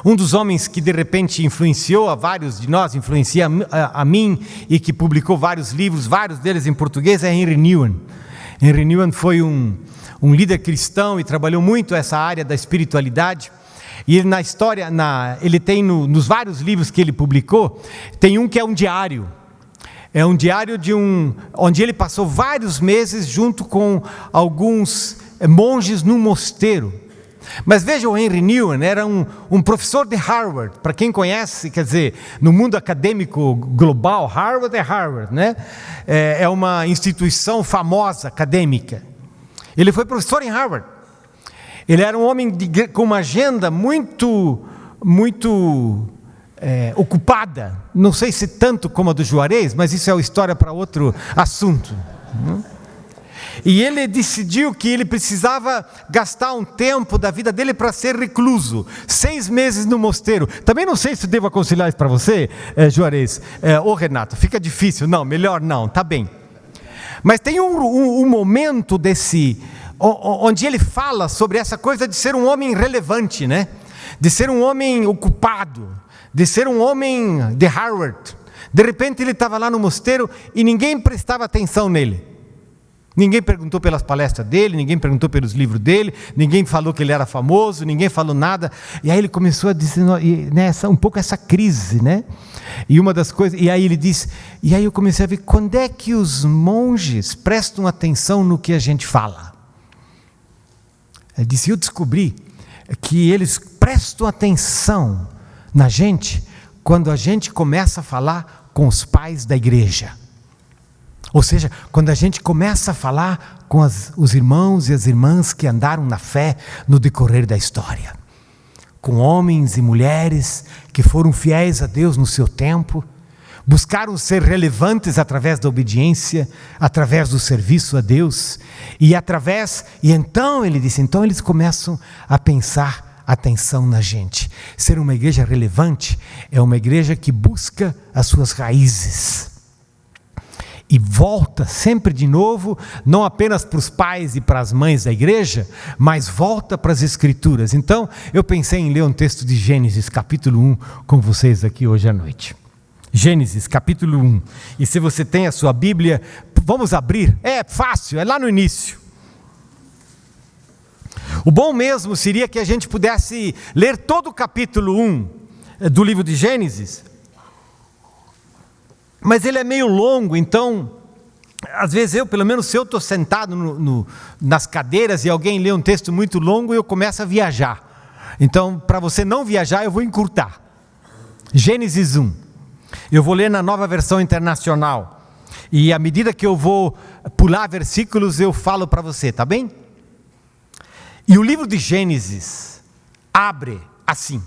Um dos homens que de repente influenciou a vários de nós, influencia a mim, e que publicou vários livros, vários deles em português, é Henry Nouwen. Henry Nouwen foi um líder cristão e trabalhou muito essa área da espiritualidade. E ele, na história, ele tem nos vários livros que ele publicou, tem um que é um diário. É um diário onde ele passou vários meses junto com alguns monges num mosteiro. Mas veja, o Henry Nouwen era um professor de Harvard. Para quem conhece, quer dizer, no mundo acadêmico global, Harvard é Harvard, né? É uma instituição famosa, acadêmica. Ele foi professor em Harvard. Ele era um homem com uma agenda muito ocupada. Não sei se tanto como a do Juarez, mas isso é uma história para outro assunto. E ele decidiu que ele precisava gastar um tempo da vida dele para ser recluso, 6 meses no mosteiro. Também não sei se devo aconselhar isso para você, Juarez. Ô Renato, fica difícil. Não, melhor não, tá bem. Mas tem um momento onde ele fala sobre essa coisa de ser um homem relevante, né? De ser um homem ocupado, de ser um homem de Harvard. De repente ele estava lá no mosteiro e ninguém prestava atenção nele. Ninguém perguntou pelas palestras dele, ninguém perguntou pelos livros dele, ninguém falou que ele era famoso, ninguém falou nada. E aí ele começou a dizer, um pouco essa crise, né? E uma das coisas, e aí ele disse, e aí eu comecei a ver, quando é que os monges prestam atenção no que a gente fala? Ele disse, eu descobri que eles prestam atenção na gente quando a gente começa a falar com os pais da igreja. Ou seja, quando a gente começa a falar com os irmãos e as irmãs que andaram na fé no decorrer da história. Com homens e mulheres que foram fiéis a Deus no seu tempo, buscaram ser relevantes através da obediência, através do serviço a Deus, e então ele disse, então eles começam a pensar atenção na gente. Ser uma igreja relevante é uma igreja que busca as suas raízes. e volta sempre de novo, não apenas para os pais e para as mães da igreja, mas volta para as Escrituras. Então, eu pensei em ler um texto de Gênesis, capítulo 1, com vocês aqui hoje à noite. Gênesis, capítulo 1. E se você tem a sua Bíblia, vamos abrir. É fácil, é lá no início. O bom mesmo seria que a gente pudesse ler todo o capítulo 1 do livro de Gênesis, mas ele é meio longo, então, às vezes pelo menos se eu estou sentado nas cadeiras e alguém lê um texto muito longo, eu começo a viajar. Então, para você não viajar, eu vou encurtar. Gênesis 1. Eu vou ler na Nova Versão Internacional. E à medida que eu vou pular versículos, eu falo para você, tá bem? E o livro de Gênesis abre assim: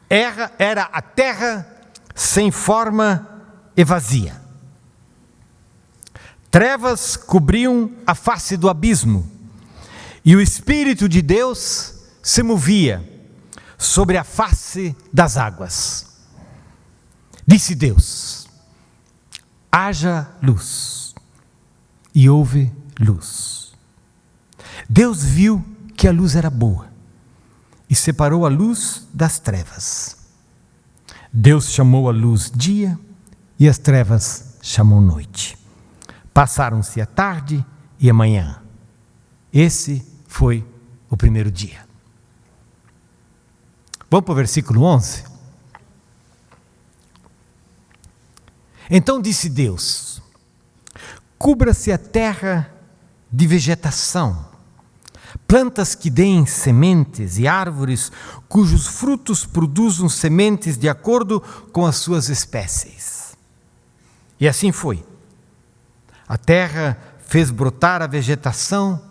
era a terra sem forma e vazia. Trevas cobriam a face do abismo, e o Espírito de Deus se movia sobre a face das águas. Disse Deus: haja luz, e houve luz. Deus viu que a luz era boa, e separou a luz das trevas. Deus chamou a luz dia, e as trevas chamou noite. Passaram-se a tarde e a manhã. Esse foi o primeiro dia. Vamos para o versículo 11? Então disse Deus: cubra-se a terra de vegetação, plantas que deem sementes e árvores cujos frutos produzam sementes de acordo com as suas espécies. E assim foi. A terra fez brotar a vegetação,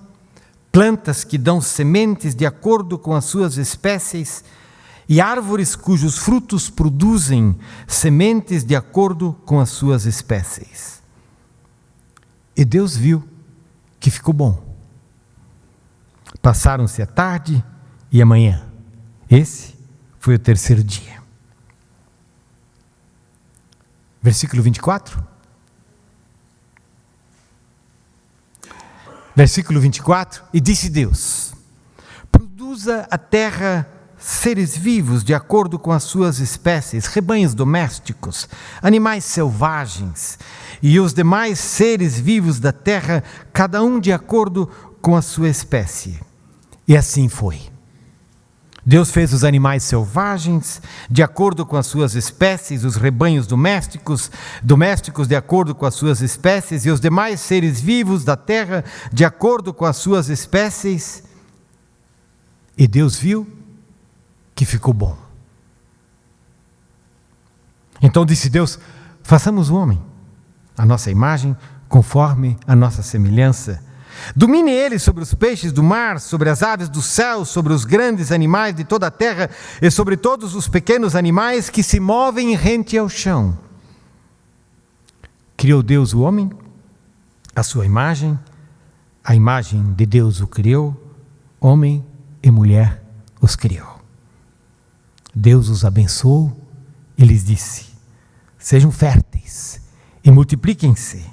plantas que dão sementes de acordo com as suas espécies, e árvores cujos frutos produzem sementes de acordo com as suas espécies. E Deus viu que ficou bom. Passaram-se a tarde e a manhã. Esse foi o terceiro dia. Versículo 24. Versículo 24. E disse Deus: produza a terra seres vivos de acordo com as suas espécies, rebanhos domésticos, animais selvagens, e os demais seres vivos da terra, cada um de acordo com a sua espécie. E assim foi. Deus fez os animais selvagens de acordo com as suas espécies, os rebanhos domésticos de acordo com as suas espécies, e os demais seres vivos da terra de acordo com as suas espécies. E Deus viu que ficou bom. Então disse Deus: façamos o homem, a nossa imagem, conforme a nossa semelhança. Domine ele sobre os peixes do mar, sobre as aves do céu, sobre os grandes animais de toda a terra e sobre todos os pequenos animais que se movem rente ao chão. Criou Deus o homem, a sua imagem, a imagem de Deus o criou, homem e mulher os criou. Deus os abençoou e lhes disse: sejam férteis e multipliquem-se,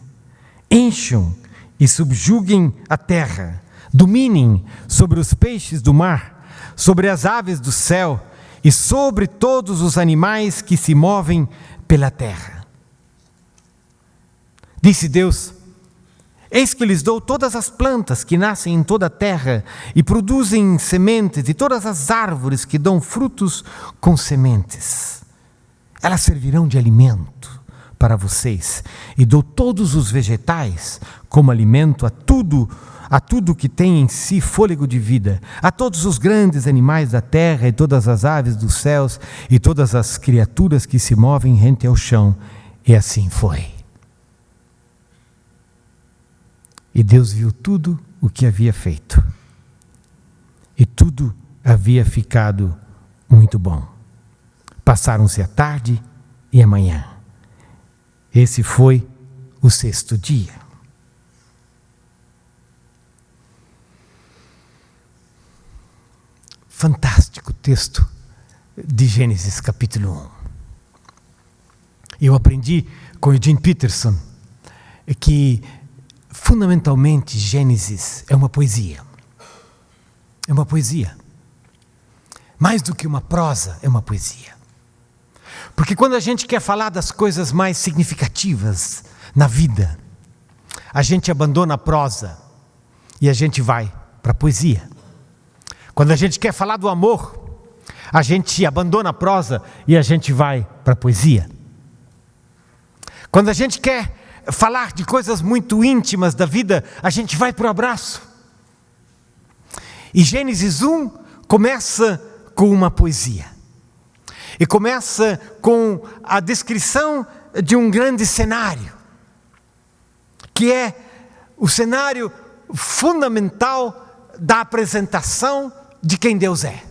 encham e subjuguem a terra, dominem sobre os peixes do mar, sobre as aves do céu e sobre todos os animais que se movem pela terra. Disse Deus: eis que lhes dou todas as plantas que nascem em toda a terra e produzem sementes, e todas as árvores que dão frutos com sementes. Elas servirão de alimento para vocês, e dou todos os vegetais como alimento a tudo que tem em si fôlego de vida, a todos os grandes animais da terra e todas as aves dos céus e todas as criaturas que se movem rente ao chão. E assim foi. E Deus viu tudo o que havia feito, e tudo havia ficado muito bom. Passaram-se a tarde e a manhã. Esse foi o sexto dia. Fantástico texto de Gênesis capítulo 1. Eu aprendi com Eugene Peterson que fundamentalmente Gênesis é uma poesia. É uma poesia. Mais do que uma prosa, é uma poesia. Porque quando a gente quer falar das coisas mais significativas na vida, a gente abandona a prosa e a gente vai para a poesia. Quando a gente quer falar do amor, a gente abandona a prosa e a gente vai para a poesia. Quando a gente quer falar de coisas muito íntimas da vida, a gente vai para o abraço. E Gênesis 1 começa com uma poesia. E começa com a descrição de um grande cenário, que é o cenário fundamental da apresentação de quem Deus é.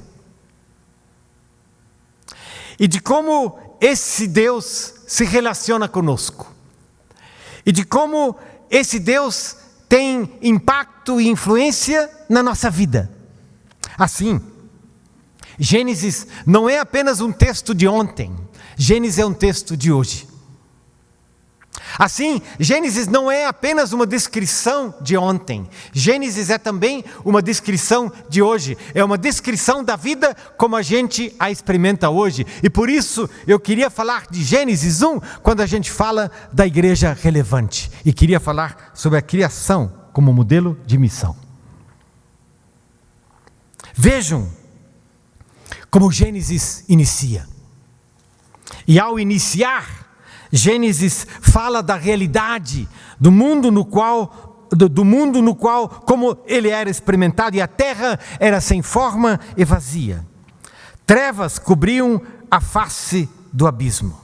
E de como esse Deus se relaciona conosco. E de como esse Deus tem impacto e influência na nossa vida. Assim, Gênesis não é apenas um texto de ontem, Gênesis é um texto de hoje. Assim, Gênesis não é apenas uma descrição de ontem, Gênesis é também uma descrição de hoje, é uma descrição da vida como a gente a experimenta hoje. E por isso eu queria falar de Gênesis 1 quando a gente fala da igreja relevante, e queria falar sobre a criação como modelo de missão. Vejam como Gênesis inicia. E ao iniciar, Gênesis fala da realidade do mundo no qual, como ele era experimentado, e a terra era sem forma e vazia. Trevas cobriam a face do abismo.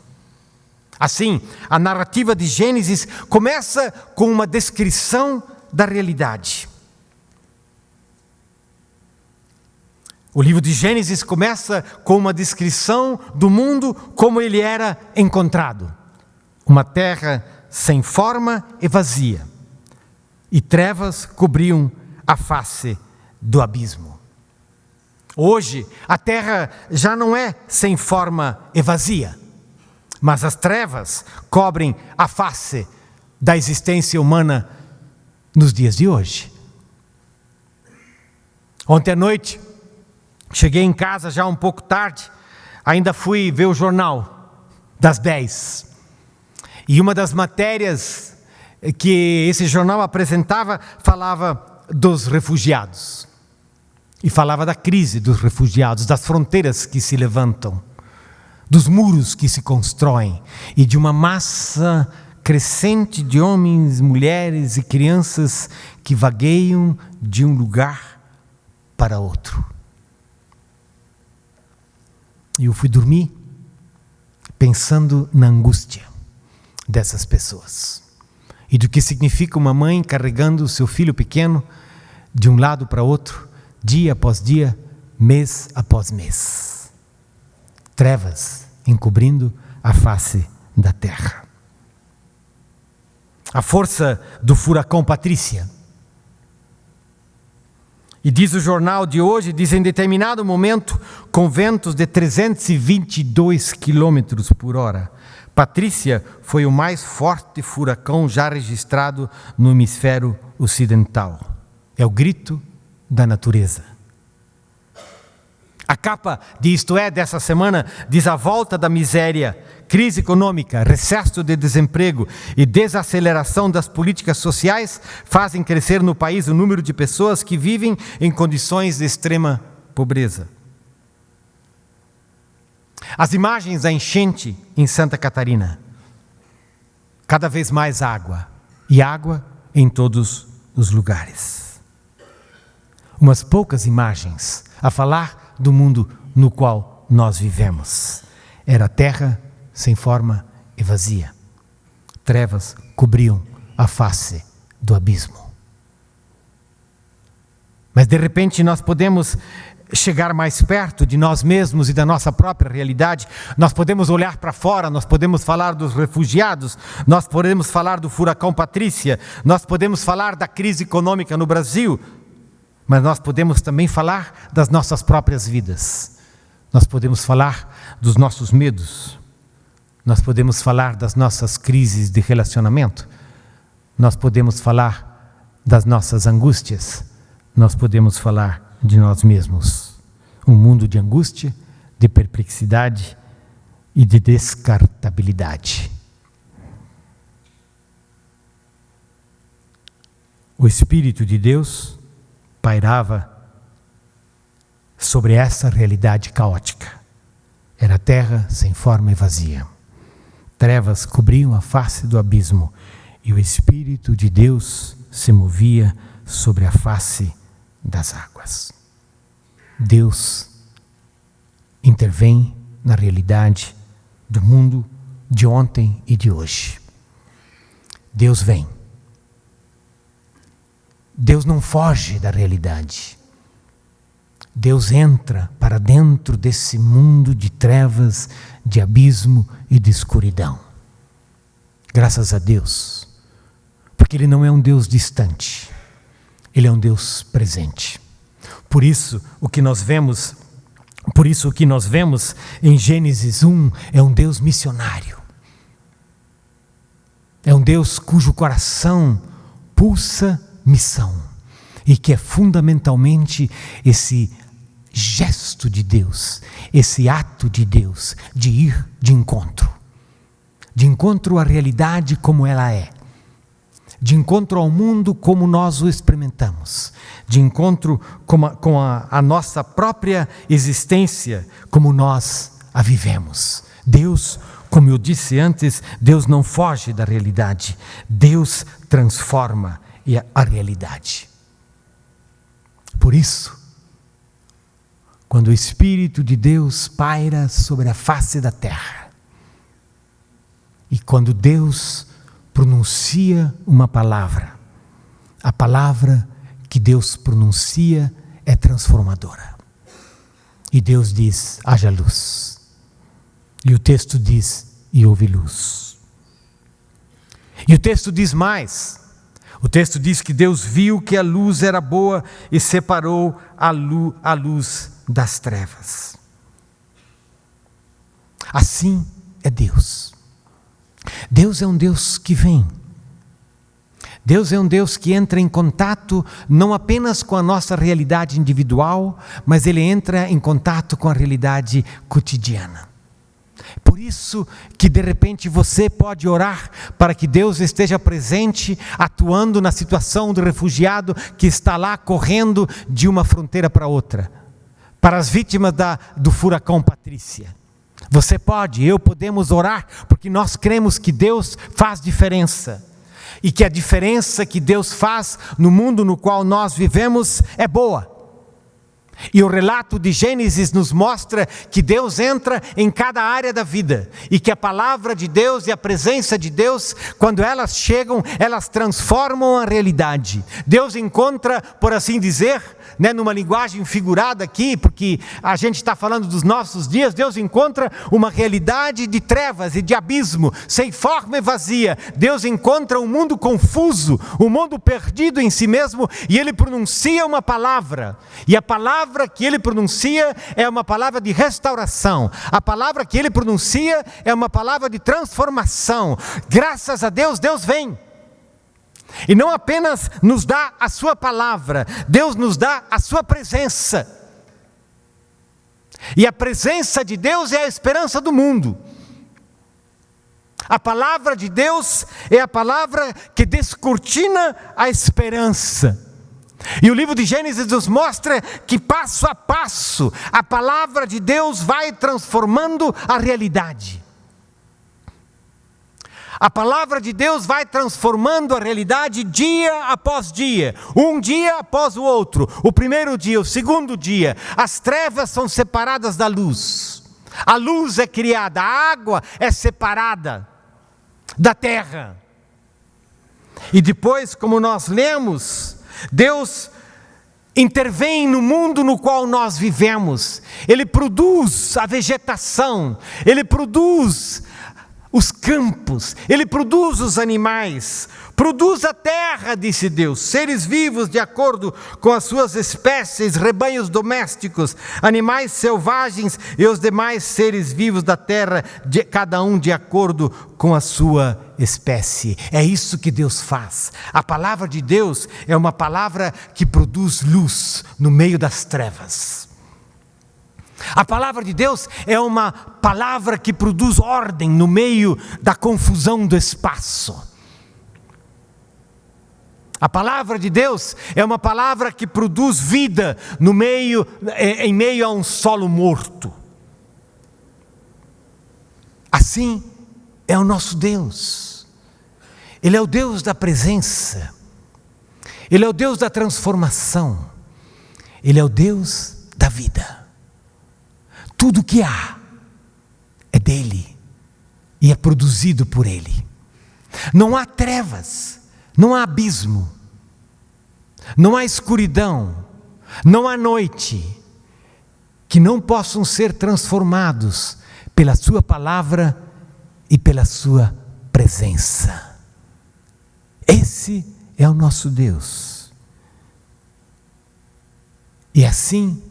Assim, a narrativa de Gênesis começa com uma descrição da realidade. O livro de Gênesis começa com uma descrição do mundo como ele era encontrado. Uma terra sem forma e vazia. E trevas cobriam a face do abismo. Hoje, a terra já não é sem forma e vazia, mas as trevas cobrem a face da existência humana nos dias de hoje. Ontem à noite, cheguei em casa já um pouco tarde, ainda fui ver o jornal das 10. E uma das matérias que esse jornal apresentava falava dos refugiados. E falava da crise dos refugiados, das fronteiras que se levantam, dos muros que se constroem e de uma massa crescente de homens, mulheres e crianças que vagueiam de um lugar para outro. E eu fui dormir pensando na angústia dessas pessoas e do que significa uma mãe carregando o seu filho pequeno de um lado para outro, dia após dia, mês após mês. Trevas encobrindo a face da terra. A força do furacão Patrícia. E diz o jornal de hoje, diz em determinado momento, com ventos de 322 quilômetros por hora, Patrícia foi o mais forte furacão já registrado no hemisfério ocidental. É o grito da natureza. A capa de Isto É dessa semana diz: a volta da miséria, crise econômica, recesso de desemprego e desaceleração das políticas sociais fazem crescer no país o número de pessoas que vivem em condições de extrema pobreza. As imagens da enchente em Santa Catarina. Cada vez mais água. E água em todos os lugares. Umas poucas imagens a falar do mundo no qual nós vivemos. Era terra sem forma e vazia. Trevas cobriam a face do abismo. Mas de repente nós podemos chegar mais perto de nós mesmos e da nossa própria realidade. Nós podemos olhar para fora, nós podemos falar dos refugiados, nós podemos falar do furacão Patrícia, nós podemos falar da crise econômica no Brasil, mas nós podemos também falar das nossas próprias vidas. Nós podemos falar dos nossos medos, nós podemos falar das nossas crises de relacionamento, nós podemos falar das nossas angústias, nós podemos falar de nós mesmos. Um mundo de angústia, de perplexidade e de descartabilidade. O Espírito de Deus pairava sobre essa realidade caótica. Era terra sem forma e vazia. Trevas cobriam a face do abismo e o Espírito de Deus se movia sobre a face das águas. Deus intervém na realidade do mundo de ontem e de hoje. Deus vem. Deus não foge da realidade. Deus entra para dentro desse mundo de trevas, de abismo e de escuridão. Graças a Deus, porque Ele não é um Deus distante, Ele é um Deus presente. Por isso, o que nós vemos em Gênesis 1 é um Deus missionário. É um Deus cujo coração pulsa missão e que é fundamentalmente esse gesto de Deus, esse ato de Deus de ir de encontro à realidade como ela é, de encontro ao mundo como nós o experimentamos, de encontro com a nossa própria existência como nós a vivemos. Deus, como eu disse antes, Deus não foge da realidade, Deus transforma a realidade. Por isso, quando o Espírito de Deus paira sobre a face da terra, e quando Deus pronuncia uma palavra, a palavra que Deus pronuncia é transformadora. E Deus diz, haja luz. E o texto diz, e houve luz. E o texto diz mais. O texto diz que Deus viu que a luz era boa e separou a luz das trevas. Assim é Deus. Deus é um Deus que vem. Deus é um Deus que entra em contato não apenas com a nossa realidade individual, mas Ele entra em contato com a realidade cotidiana. Por isso que de repente você pode orar para que Deus esteja presente, atuando na situação do refugiado que está lá correndo de uma fronteira para outra. Para as vítimas do furacão Patrícia. Você pode, podemos orar, porque nós cremos que Deus faz diferença. E que a diferença que Deus faz no mundo no qual nós vivemos é boa. E o relato de Gênesis nos mostra que Deus entra em cada área da vida. E que a palavra de Deus e a presença de Deus, quando elas chegam, elas transformam a realidade. Deus encontra, por assim dizer, numa linguagem figurada aqui, porque a gente está falando dos nossos dias, Deus encontra uma realidade de trevas e de abismo, sem forma e vazia. Deus encontra um mundo confuso, um mundo perdido em si mesmo, e Ele pronuncia uma palavra. E a palavra que Ele pronuncia é uma palavra de restauração. A palavra que Ele pronuncia é uma palavra de transformação. Graças a Deus, Deus vem. E não apenas nos dá a sua palavra, Deus nos dá a sua presença. E a presença de Deus é a esperança do mundo. A palavra de Deus é a palavra que descortina a esperança. E o livro de Gênesis nos mostra que passo a passo a palavra de Deus vai transformando a realidade. A palavra de Deus vai transformando a realidade dia após dia, um dia após o outro. O primeiro dia, o segundo dia, as trevas são separadas da luz. A luz é criada, a água é separada da terra. E depois, como nós lemos, Deus intervém no mundo no qual nós vivemos. Ele produz a vegetação, Ele produz os campos, Ele produz os animais, produz a terra, disse Deus, seres vivos de acordo com as suas espécies, rebanhos domésticos, animais selvagens e os demais seres vivos da terra, cada um de acordo com a sua espécie. É isso que Deus faz. A palavra de Deus é uma palavra que produz luz no meio das trevas. A palavra de Deus é uma palavra que produz ordem no meio da confusão do espaço. A palavra de Deus é uma palavra que produz vida em meio a um solo morto. Assim é o nosso Deus. Ele é o Deus da presença. Ele é o Deus da transformação. Ele é o Deus da vida. Tudo que há é dele e é produzido por ele. Não há trevas, não há abismo, não há escuridão, não há noite que não possam ser transformados pela sua palavra e pela sua presença. Esse é o nosso Deus. E assim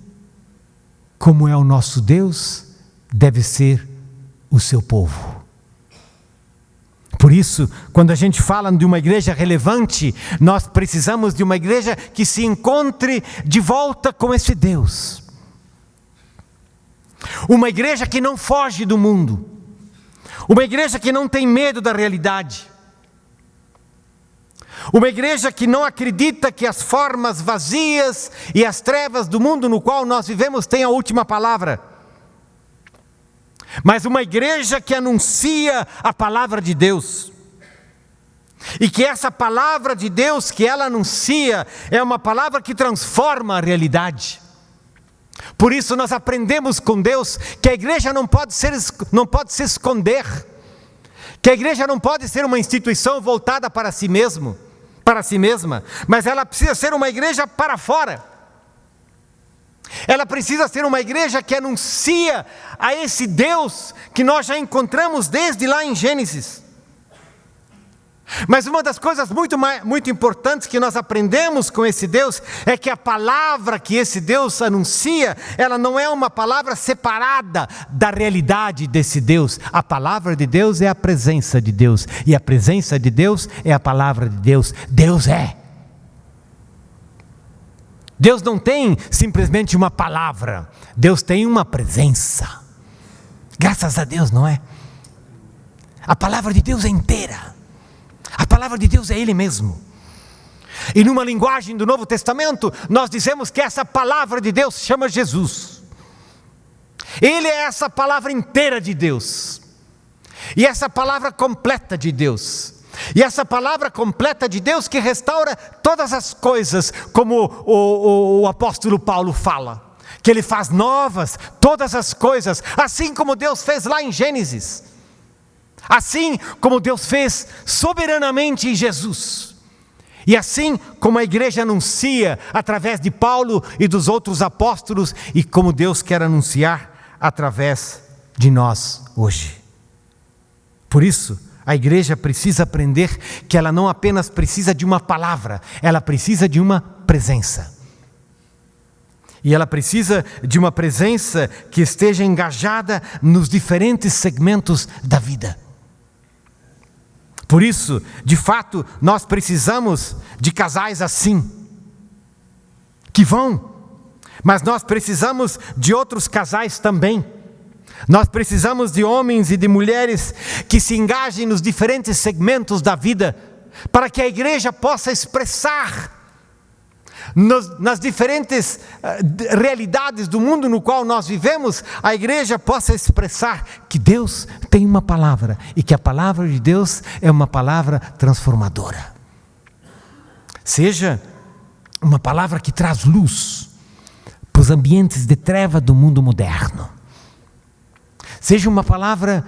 como é o nosso Deus, deve ser o seu povo. Por isso, quando a gente fala de uma igreja relevante, nós precisamos de uma igreja que se encontre de volta com esse Deus. Uma igreja que não foge do mundo. Uma igreja que não tem medo da realidade. Uma igreja que não acredita que as formas vazias e as trevas do mundo no qual nós vivemos têm a última palavra. Mas uma igreja que anuncia a palavra de Deus. E que essa palavra de Deus que ela anuncia é uma palavra que transforma a realidade. Por isso nós aprendemos com Deus que a igreja não pode se esconder. Que a igreja não pode ser uma instituição voltada para si mesma, mas ela precisa ser uma igreja para fora. Ela precisa ser uma igreja que anuncia a esse Deus que nós já encontramos desde lá em Gênesis. Mas uma das coisas muito importantes que nós aprendemos com esse Deus é que a palavra que esse Deus anuncia, ela não é uma palavra separada da realidade desse Deus. A palavra de Deus é a presença de Deus, e a presença de Deus é a palavra de Deus. Deus é. Deus não tem simplesmente uma palavra, Deus tem uma presença. Graças a Deus, não é? A palavra de Deus é inteira. A palavra de Deus é Ele mesmo. E numa linguagem do Novo Testamento, nós dizemos que essa palavra de Deus se chama Jesus. Ele é essa palavra inteira de Deus. E essa palavra completa de Deus. E essa palavra completa de Deus que restaura todas as coisas, como o apóstolo Paulo fala. Que Ele faz novas todas as coisas, assim como Deus fez lá em Gênesis. Assim como Deus fez soberanamente em Jesus. E assim como a igreja anuncia através de Paulo e dos outros apóstolos, e como Deus quer anunciar através de nós hoje. Por isso, a igreja precisa aprender que ela não apenas precisa de uma palavra, ela precisa de uma presença. E ela precisa de uma presença que esteja engajada nos diferentes segmentos da vida. Por isso, de fato, nós precisamos de casais assim, que vão, mas nós precisamos de outros casais também. Nós precisamos de homens e de mulheres que se engajem nos diferentes segmentos da vida, para que a igreja possa expressar nas diferentes realidades do mundo no qual nós vivemos, a igreja possa expressar que Deus tem uma palavra e que a palavra de Deus é uma palavra transformadora. Seja uma palavra que traz luz para os ambientes de treva do mundo moderno. Seja uma palavra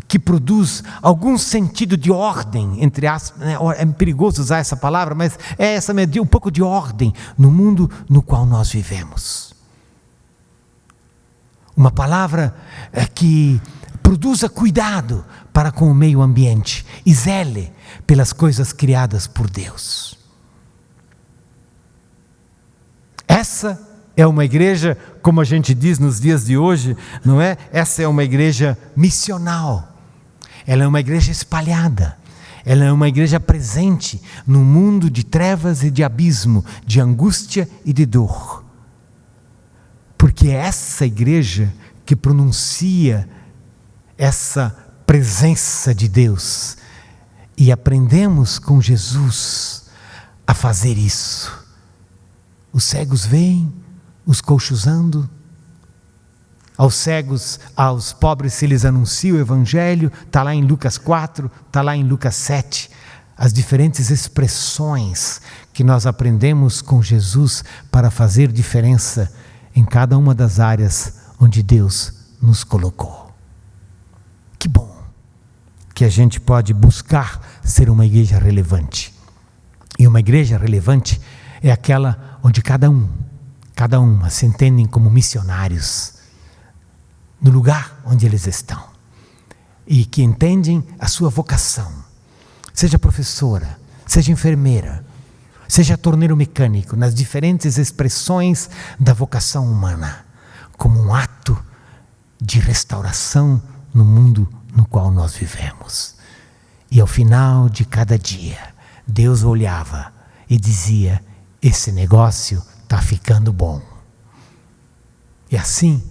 que produz algum sentido de ordem, entre aspas, é perigoso usar essa palavra, mas é essa medida, um pouco de ordem no mundo no qual nós vivemos. Uma palavra que Produza cuidado para com o meio ambiente e zele pelas coisas criadas por Deus. Essa é uma igreja, como a gente diz nos dias de hoje, não é? Essa é uma igreja missional. Ela é uma igreja espalhada. Ela é uma igreja presente no mundo de trevas e de abismo, de angústia e de dor. Porque é essa igreja que pronuncia essa presença de Deus. E aprendemos com Jesus a fazer isso. Os cegos veem, os coxos andam. Aos cegos, aos pobres se lhes anuncia o Evangelho. Está lá em Lucas 4, está lá em Lucas 7. As diferentes expressões que nós aprendemos com Jesus para fazer diferença em cada uma das áreas onde Deus nos colocou. Que bom que a gente pode buscar ser uma igreja relevante. E uma igreja relevante é aquela onde cada uma se entendem como missionários no lugar onde eles estão e que entendem a sua vocação. Seja professora, seja enfermeira, seja torneiro mecânico, nas diferentes expressões da vocação humana, como um ato de restauração no mundo no qual nós vivemos. E ao final de cada dia, Deus olhava e dizia: esse negócio está ficando bom. E assim,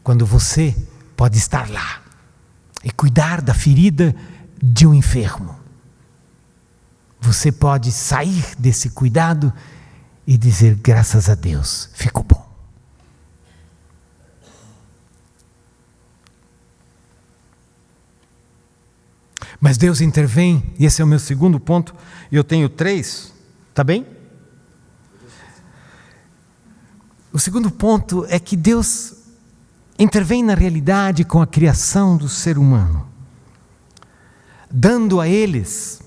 quando você pode estar lá e cuidar da ferida de um enfermo, você pode sair desse cuidado e dizer: graças a Deus, ficou bom. Mas Deus intervém, e esse é o meu segundo ponto, e eu tenho 3, tá bem? O segundo ponto é que Deus intervém na realidade com a criação do ser humano, dando a eles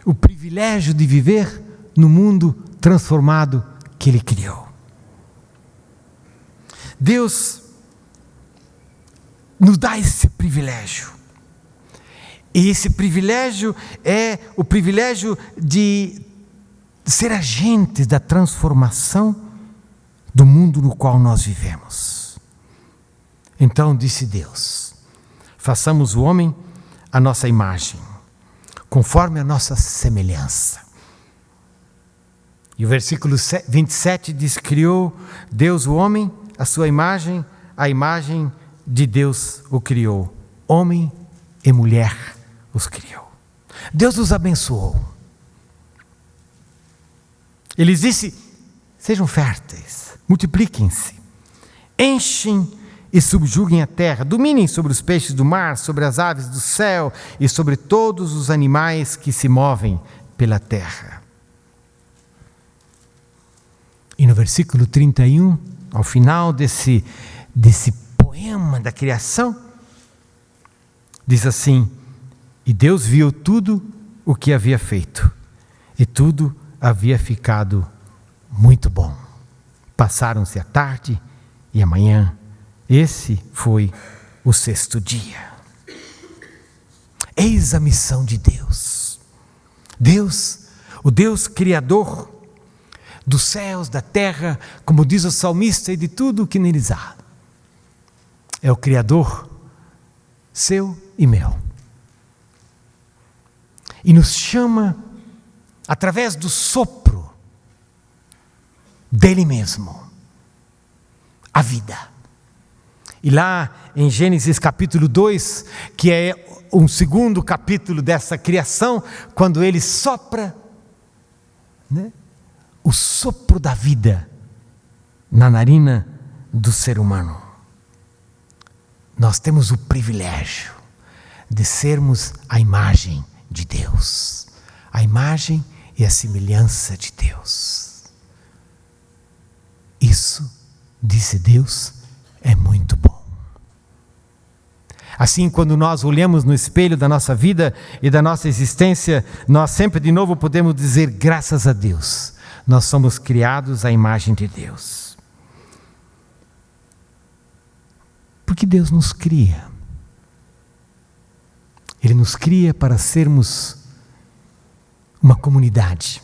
o privilégio de viver no mundo transformado que Ele criou. Deus nos dá esse privilégio. E esse privilégio é o privilégio de ser agentes da transformação do mundo no qual nós vivemos. Então disse Deus: façamos o homem à nossa imagem, conforme a nossa semelhança. E o versículo 27 diz: criou Deus o homem à sua imagem, a imagem de Deus o criou. Homem e mulher os criou. Deus os abençoou. Ele disse: sejam férteis, multipliquem-se, enchem e subjuguem a terra, dominem sobre os peixes do mar, sobre as aves do céu e sobre todos os animais que se movem pela terra. E no versículo 31, ao final desse poema da criação, diz assim: e Deus viu tudo o que havia feito, e tudo havia ficado muito bom. Passaram-se a tarde e a manhã. Esse foi o 6º dia. Eis a missão de Deus. Deus, o Deus Criador dos céus, da terra, como diz o salmista, e de tudo o que neles há. É o Criador seu e meu. E nos chama através do sopro dele mesmo, a vida. E lá em Gênesis capítulo 2, que é um segundo capítulo dessa criação, quando ele sopra, né, o sopro da vida na narina do ser humano. Nós temos o privilégio de sermos a imagem de Deus, a imagem e a semelhança de Deus. Isso, disse Deus, é muito bom. Assim, quando nós olhamos no espelho da nossa vida e da nossa existência, nós sempre de novo podemos dizer: graças a Deus, nós somos criados à imagem de Deus. Porque Deus nos cria. Ele nos cria para sermos uma comunidade.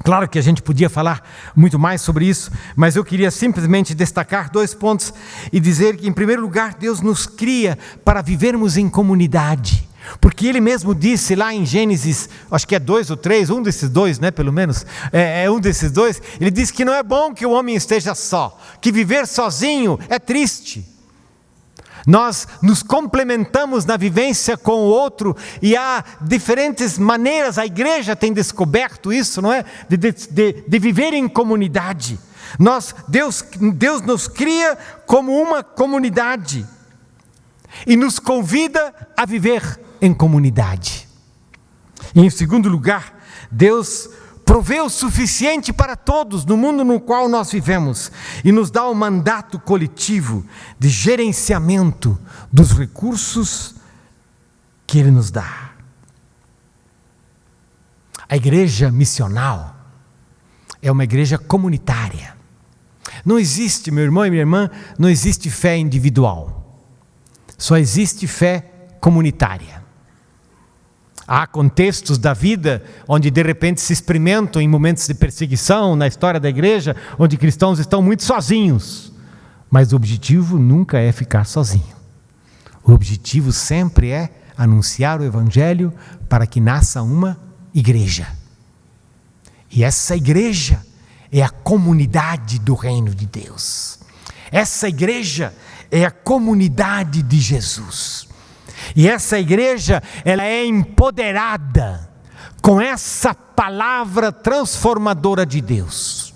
Claro que a gente podia falar muito mais sobre isso, mas eu queria simplesmente destacar 2 pontos e dizer que, em primeiro lugar, Deus nos cria para vivermos em comunidade. Porque Ele mesmo disse lá em Gênesis, acho que é 2 ou 3, um desses dois, né, pelo menos, é um desses dois, Ele disse que não é bom que o homem esteja só, que viver sozinho é triste. Nós nos complementamos na vivência com o outro e há diferentes maneiras, a igreja tem descoberto isso, não é? De viver em comunidade. Deus nos cria como uma comunidade e nos convida a viver em comunidade. E em segundo lugar, Deus provê o suficiente para todos no mundo no qual nós vivemos e nos dá um mandato coletivo de gerenciamento dos recursos que Ele nos dá. A igreja missional é uma igreja comunitária. Não existe, meu irmão e minha irmã, não existe fé individual. Só existe fé comunitária. Há contextos da vida onde de repente se experimentam em momentos de perseguição na história da igreja, onde cristãos estão muito sozinhos. Mas o objetivo nunca é ficar sozinho. O objetivo sempre é anunciar o Evangelho para que nasça uma igreja. E essa igreja é a comunidade do reino de Deus. Essa igreja é a comunidade de Jesus. E essa igreja, ela é empoderada com essa palavra transformadora de Deus.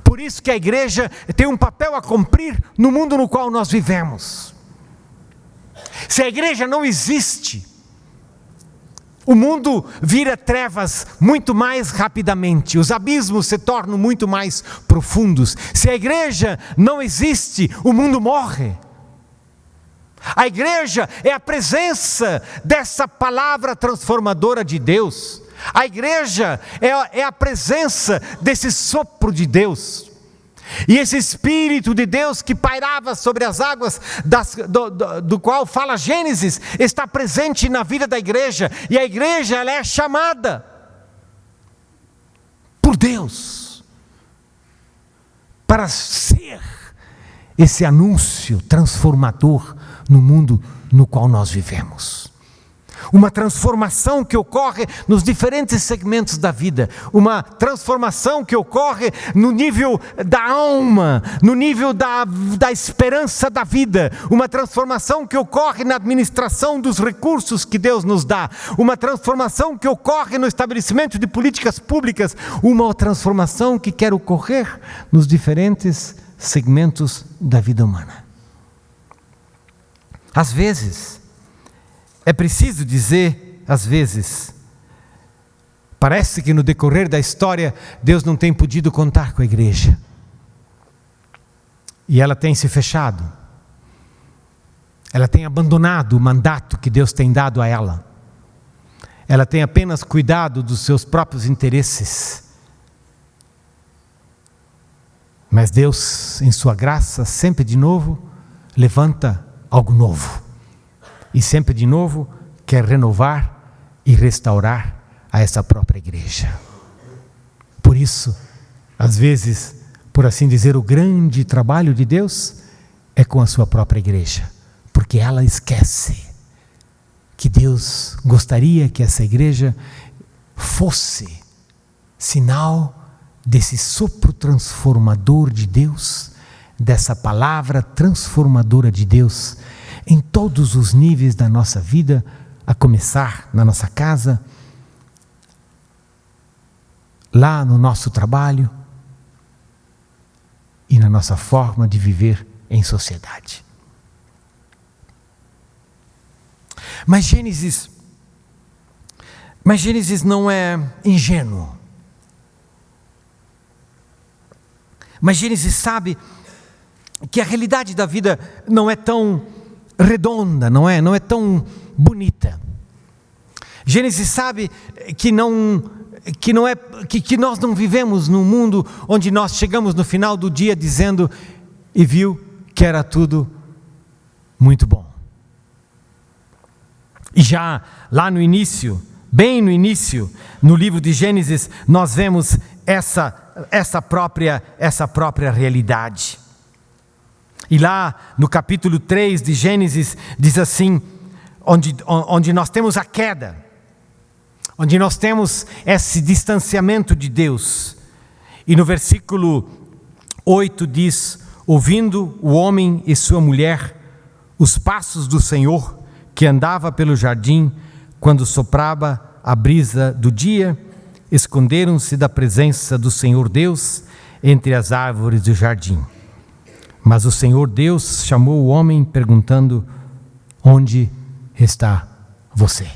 Por isso que a igreja tem um papel a cumprir no mundo no qual nós vivemos. Se a igreja não existe, o mundo vira trevas muito mais rapidamente, os abismos se tornam muito mais profundos. Se a igreja não existe, o mundo morre. A igreja é a presença dessa palavra transformadora de Deus. A igreja é a presença desse sopro de Deus. E esse Espírito de Deus que pairava sobre as águas do qual fala Gênesis, está presente na vida da igreja. E a igreja, ela é chamada por Deus para ser esse anúncio transformador no mundo no qual nós vivemos. Uma transformação que ocorre nos diferentes segmentos da vida, uma transformação que ocorre no nível da alma, no nível da esperança da vida, uma transformação que ocorre na administração dos recursos que Deus nos dá, uma transformação que ocorre no estabelecimento de políticas públicas, uma transformação que quer ocorrer nos diferentes segmentos da vida humana. Às vezes, é preciso dizer, parece que no decorrer da história, Deus não tem podido contar com a igreja. E ela tem se fechado. Ela tem abandonado o mandato que Deus tem dado a ela. Ela tem apenas cuidado dos seus próprios interesses. Mas Deus, em sua graça, sempre de novo, levanta algo novo. E sempre de novo quer renovar e restaurar a essa própria igreja. Por isso, às vezes, por assim dizer, o grande trabalho de Deus é com a sua própria igreja. Porque ela esquece que Deus gostaria que essa igreja fosse sinal desse sopro transformador de Deus, dessa palavra transformadora de Deus, em todos os níveis da nossa vida, a começar na nossa casa, lá no nosso trabalho e na nossa forma de viver em sociedade. Mas Gênesis não é ingênuo. Mas Gênesis sabe que a realidade da vida não é tão redonda, não é tão bonita. Gênesis sabe que nós não vivemos num mundo onde nós chegamos no final do dia dizendo e viu que era tudo muito bom. E já lá no início, bem no início, no livro de Gênesis, nós vemos essa própria realidade. E lá no capítulo 3 de Gênesis, diz assim, onde nós temos a queda, onde nós temos esse distanciamento de Deus. E no versículo 8 diz: ouvindo o homem e sua mulher os passos do Senhor, que andava pelo jardim, quando soprava a brisa do dia, esconderam-se da presença do Senhor Deus entre as árvores do jardim. Mas o Senhor Deus chamou o homem perguntando: onde está você?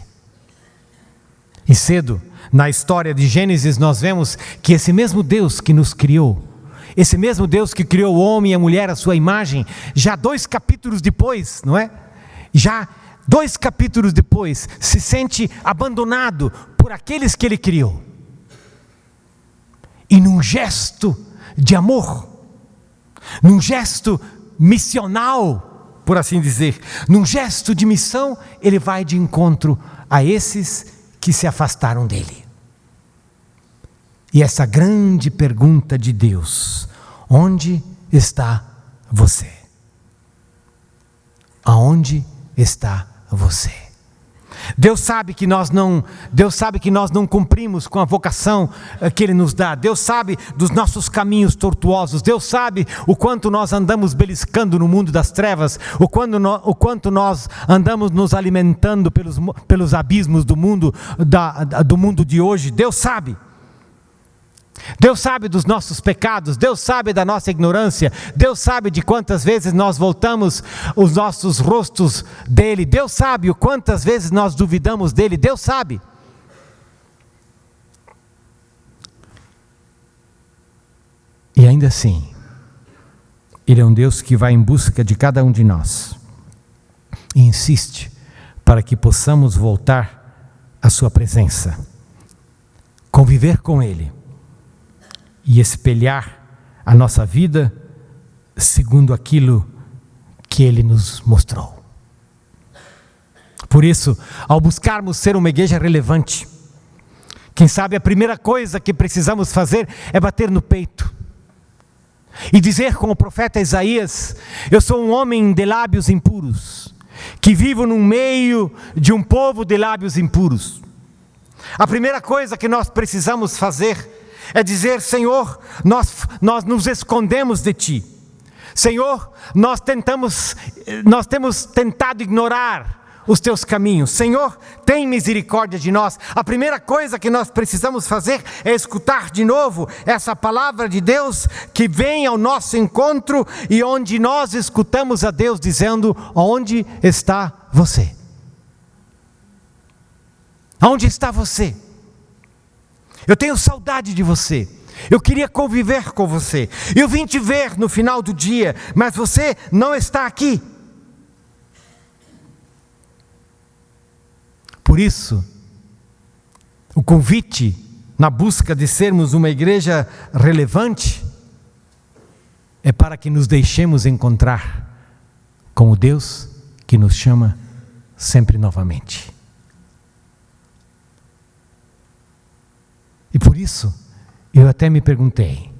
E cedo, na história de Gênesis, nós vemos que esse mesmo Deus que nos criou, esse mesmo Deus que criou o homem e a mulher à sua imagem, já 2 capítulos depois, não é? Já 2 capítulos depois, se sente abandonado por aqueles que ele criou. E num gesto de amor, num gesto missional, por assim dizer, num gesto de missão, ele vai de encontro a esses que se afastaram dele. E essa grande pergunta de Deus: onde está você? Aonde está você? Deus sabe que nós não cumprimos com a vocação que Ele nos dá. Deus sabe dos nossos caminhos tortuosos. Deus sabe o quanto nós andamos beliscando no mundo das trevas, o quanto nós andamos nos alimentando pelos abismos do mundo de hoje. Deus sabe. Deus sabe dos nossos pecados, Deus sabe da nossa ignorância, Deus sabe de quantas vezes nós voltamos os nossos rostos dEle, Deus sabe o quantas vezes nós duvidamos dEle, Deus sabe. E ainda assim, Ele é um Deus que vai em busca de cada um de nós e insiste para que possamos voltar à sua presença, conviver com Ele e espelhar a nossa vida segundo aquilo que Ele nos mostrou. Por isso, ao buscarmos ser uma igreja relevante, quem sabe a primeira coisa que precisamos fazer é bater no peito e dizer com o profeta Isaías: eu sou um homem de lábios impuros, que vivo no meio de um povo de lábios impuros. A primeira coisa que nós precisamos fazer é dizer: Senhor, nós nos escondemos de Ti. Senhor, nós temos tentado ignorar os Teus caminhos. Senhor, tem misericórdia de nós. A primeira coisa que nós precisamos fazer é escutar de novo essa palavra de Deus que vem ao nosso encontro e onde nós escutamos a Deus dizendo: onde está você? Onde está você? Eu tenho saudade de você, eu queria conviver com você, eu vim te ver no final do dia, mas você não está aqui. Por isso, o convite na busca de sermos uma igreja relevante é para que nos deixemos encontrar com o Deus que nos chama sempre novamente. E por isso, eu até me perguntei: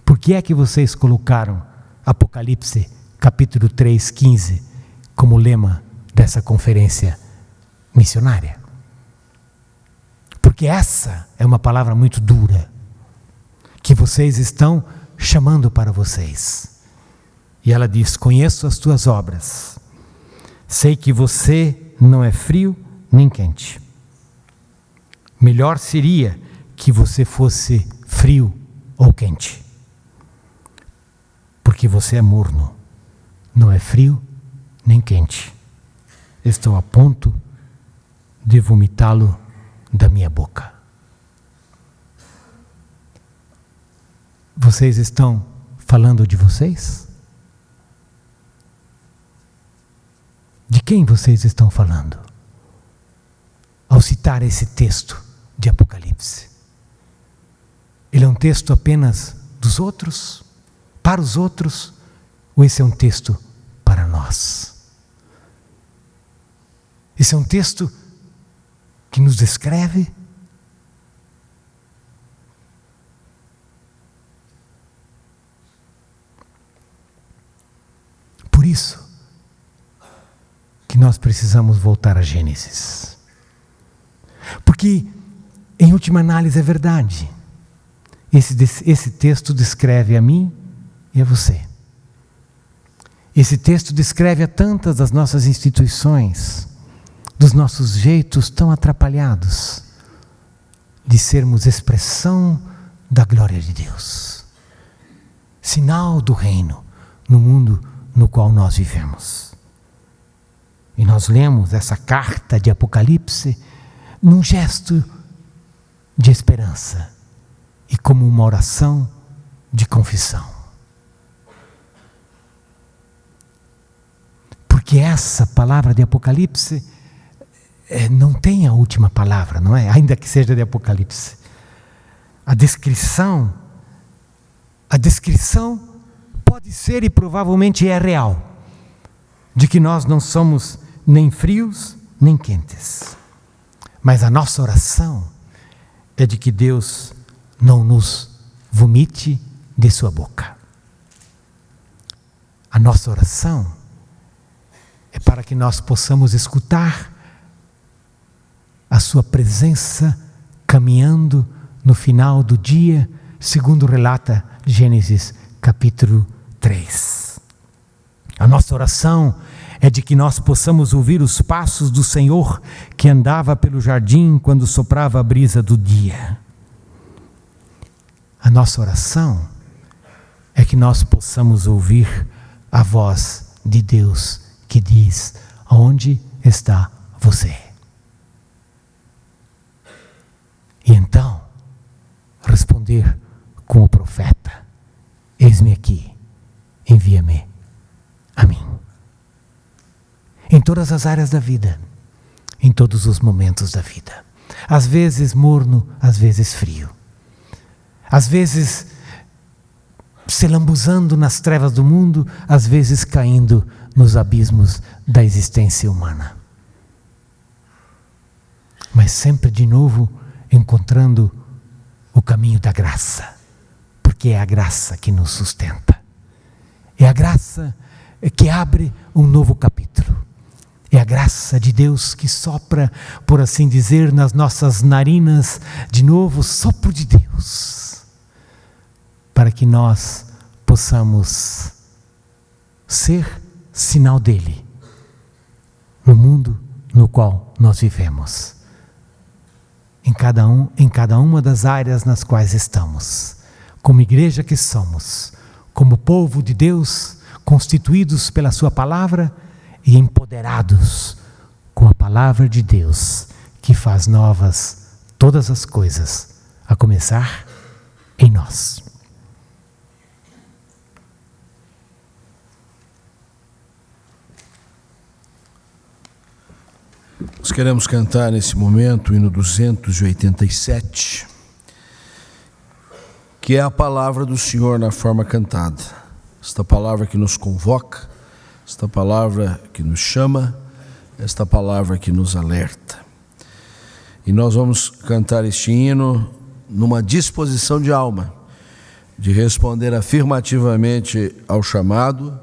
por que é que vocês colocaram Apocalipse capítulo 3:15 como lema dessa conferência missionária? Porque essa é uma palavra muito dura, que vocês estão chamando para vocês. E ela diz: conheço as tuas obras, sei que você não é frio nem quente. Melhor seria que você fosse frio ou quente, porque você é morno, não é frio nem quente. Estou a ponto de vomitá-lo da minha boca. Vocês estão falando de vocês? De quem vocês estão falando ao citar esse texto de Apocalipse? Ele é um texto apenas dos outros, para os outros, ou esse é um texto para nós? Esse é um texto que nos descreve por isso que nós precisamos voltar a Gênesis. Porque, em última análise, é verdade. Esse texto descreve a mim e a você. Esse texto descreve a tantas das nossas instituições, dos nossos jeitos tão atrapalhados de sermos expressão da glória de Deus, sinal do reino no mundo no qual nós vivemos. E nós lemos essa carta de Apocalipse num gesto de esperança e como uma oração de confissão. Porque essa palavra de Apocalipse não tem a última palavra, não é? Ainda que seja de Apocalipse. A descrição pode ser e provavelmente é real, de que nós não somos nem frios nem quentes. Mas a nossa oração é de que Deus não nos vomite de sua boca. A nossa oração é para que nós possamos escutar a sua presença caminhando no final do dia, segundo relata Gênesis capítulo 3. A nossa oração é de que nós possamos ouvir os passos do Senhor que andava pelo jardim quando soprava a brisa do dia. A nossa oração é que nós possamos ouvir a voz de Deus que diz: onde está você? E então responder com o profeta: eis-me aqui, envia-me a mim. Em todas as áreas da vida, em todos os momentos da vida, às vezes morno, às vezes frio, às vezes se lambuzando nas trevas do mundo, às vezes caindo nos abismos da existência humana, mas sempre de novo encontrando o caminho da graça, porque é a graça que nos sustenta, é a graça que abre um novo capítulo, é a graça de Deus que sopra, por assim dizer, nas nossas narinas, de novo, sopro de Deus, para que nós possamos ser sinal dele no mundo no qual nós vivemos, em cada uma das áreas nas quais estamos, como igreja que somos, como povo de Deus, constituídos pela sua palavra e empoderados com a palavra de Deus, que faz novas todas as coisas, a começar em nós. Nós queremos cantar nesse momento o hino 287, que é a palavra do Senhor na forma cantada. Esta palavra que nos convoca, esta palavra que nos chama, esta palavra que nos alerta. E nós vamos cantar este hino numa disposição de alma, de responder afirmativamente ao chamado,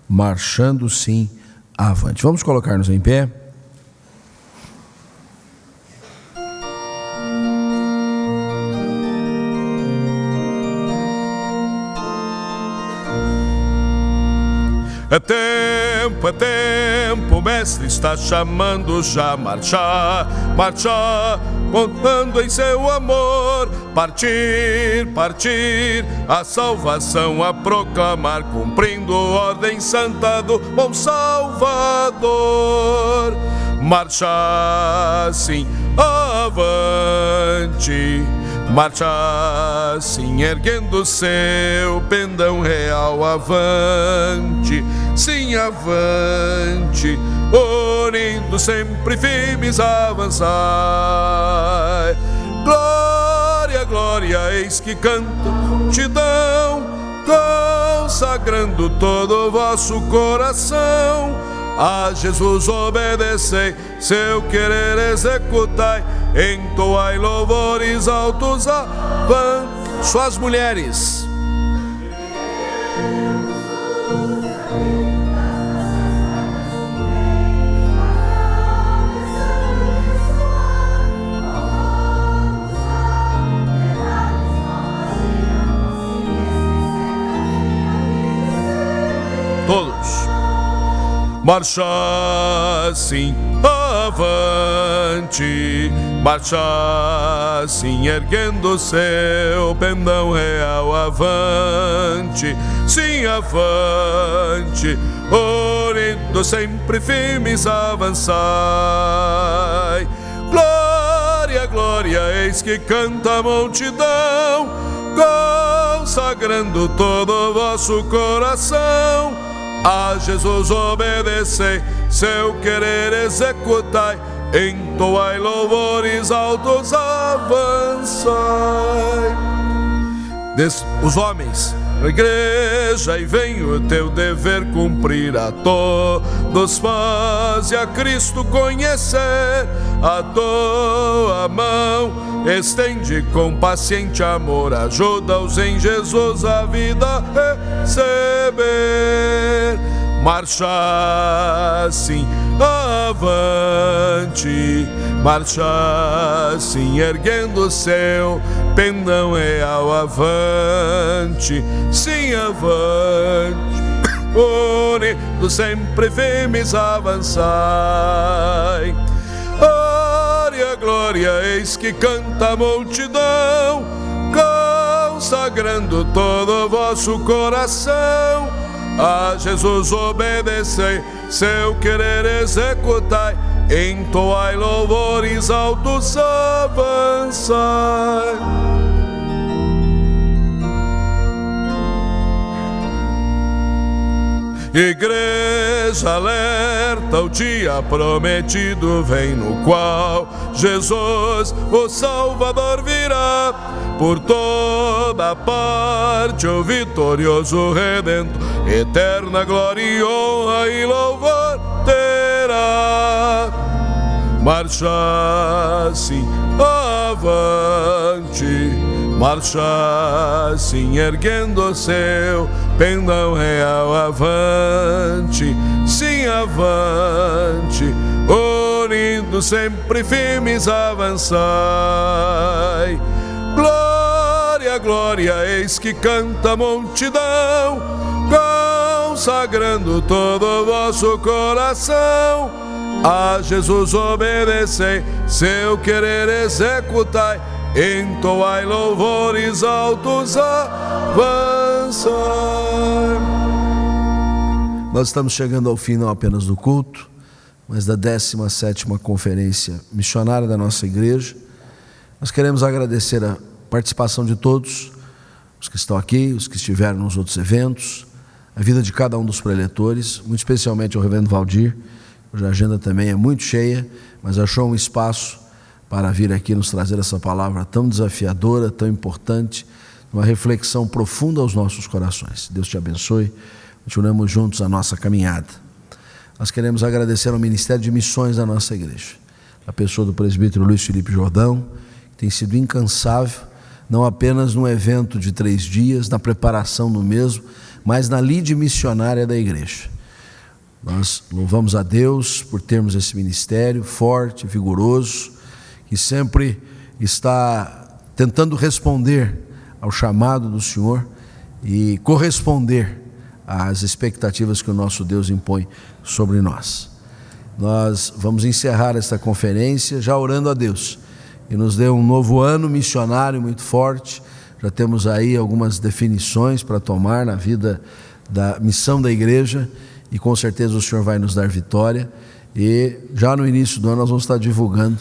marchando sim avante. Vamos colocar-nos em pé. É tempo, o Mestre está chamando já marchar, marchar, contando em seu amor, partir, a salvação a proclamar, cumprindo ordem santa do bom Salvador. Marchar sim avante, marchar sim erguendo seu pendão real avante, sim avante, unindo sempre firmes avançar. Glória, glória, eis que canto multidão, consagrando todo o vosso coração a Jesus obedecei, seu querer executai, entoai louvores altos avanço. As mulheres. Todos. Marcha assim avante, marcha assim erguendo seu pendão real avante, sim avante, unindo sempre firmes avançai. Glória, glória, eis que canta a multidão, consagrando todo o vosso coração. A Jesus obedecei, seu querer executai, entoai louvores altos avançai. Os homens, a igreja, e vem o teu dever cumprir a todos, faze a Cristo conhecer, a tua mão estende com paciente amor, ajuda-os em Jesus a vida receber. Marcha assim avante, marcha assim erguendo seu pendão real avante, sim avante, unindo sempre firmes avançai. Glória, glória, eis que canta a multidão, consagrando todo o vosso coração. A Jesus obedecei, seu querer executai, entoai louvores altos avançai. Igreja alerta, o dia prometido vem, no qual Jesus, o Salvador, virá. Por toda parte o vitorioso Redentor, eterna glória e honra e louvor terá. Marcha assim avante, marcha assim erguendo seu pendão real avante, sim avante, unindo sempre firmes avançai. Glória, glória, eis que canta a multidão, consagrando todo o vosso coração. A Jesus obedecei, seu querer executai, entoai louvores altos avançai. Nós estamos chegando ao fim não apenas do culto, mas da 17ª Conferência Missionária da nossa igreja. Nós queremos agradecer a participação de todos, os que estão aqui, os que estiveram nos outros eventos, a vida de cada um dos preletores, muito especialmente o reverendo Valdir, cuja agenda também é muito cheia, mas achou um espaço para vir aqui nos trazer essa palavra tão desafiadora, tão importante, uma reflexão profunda aos nossos corações. Deus te abençoe, continuamos juntos a nossa caminhada. Nós queremos agradecer ao Ministério de Missões da nossa igreja, a pessoa do presbítero Luiz Felipe Jordão, que tem sido incansável, não apenas no evento de 3 dias, na preparação do mesmo, mas na lide missionária da igreja. Nós louvamos a Deus por termos esse ministério forte, vigoroso, que sempre está tentando responder ao chamado do Senhor e corresponder às expectativas que o nosso Deus impõe sobre nós. Nós vamos encerrar esta conferência já orando a Deus, que nos dê um novo ano missionário muito forte. Já temos aí algumas definições para tomar na vida da missão da igreja, e com certeza o Senhor vai nos dar vitória, e já no início do ano nós vamos estar divulgando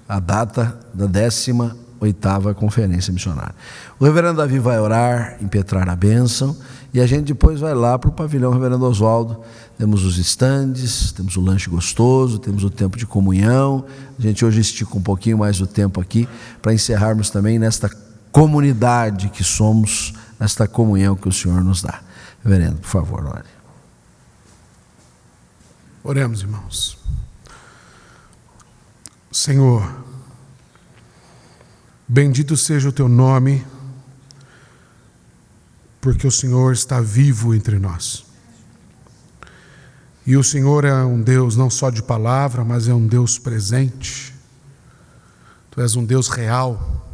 a data da 18ª Conferência Missionária. O reverendo Davi vai orar, impetrar a bênção, e a gente depois vai lá para o pavilhão Reverendo Oswaldo. Temos os estandes, temos o lanche gostoso, temos o tempo de comunhão. A gente hoje estica um pouquinho mais o tempo aqui, para encerrarmos também nesta comunidade que somos, nesta comunhão que o Senhor nos dá. Reverendo, por favor, ore. Oremos, irmãos. Senhor, bendito seja o teu nome, porque o Senhor está vivo entre nós. E o Senhor é um Deus não só de palavra, mas é um Deus presente. Tu és um Deus real,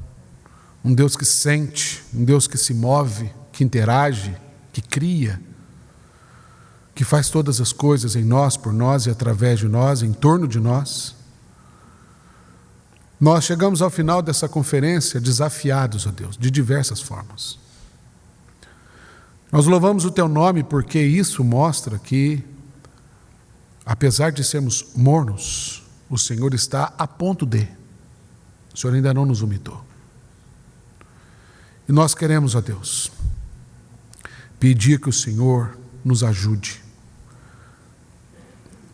um Deus que sente, um Deus que se move, que interage, que cria, que faz todas as coisas em nós, por nós e através de nós, em torno de nós. Nós chegamos ao final dessa conferência desafiados, ó Deus, de diversas formas. Nós louvamos o teu nome porque isso mostra que, apesar de sermos mornos, o Senhor está a ponto de. O Senhor ainda não nos vomitou. E nós queremos, ó Deus, pedir que o Senhor nos ajude,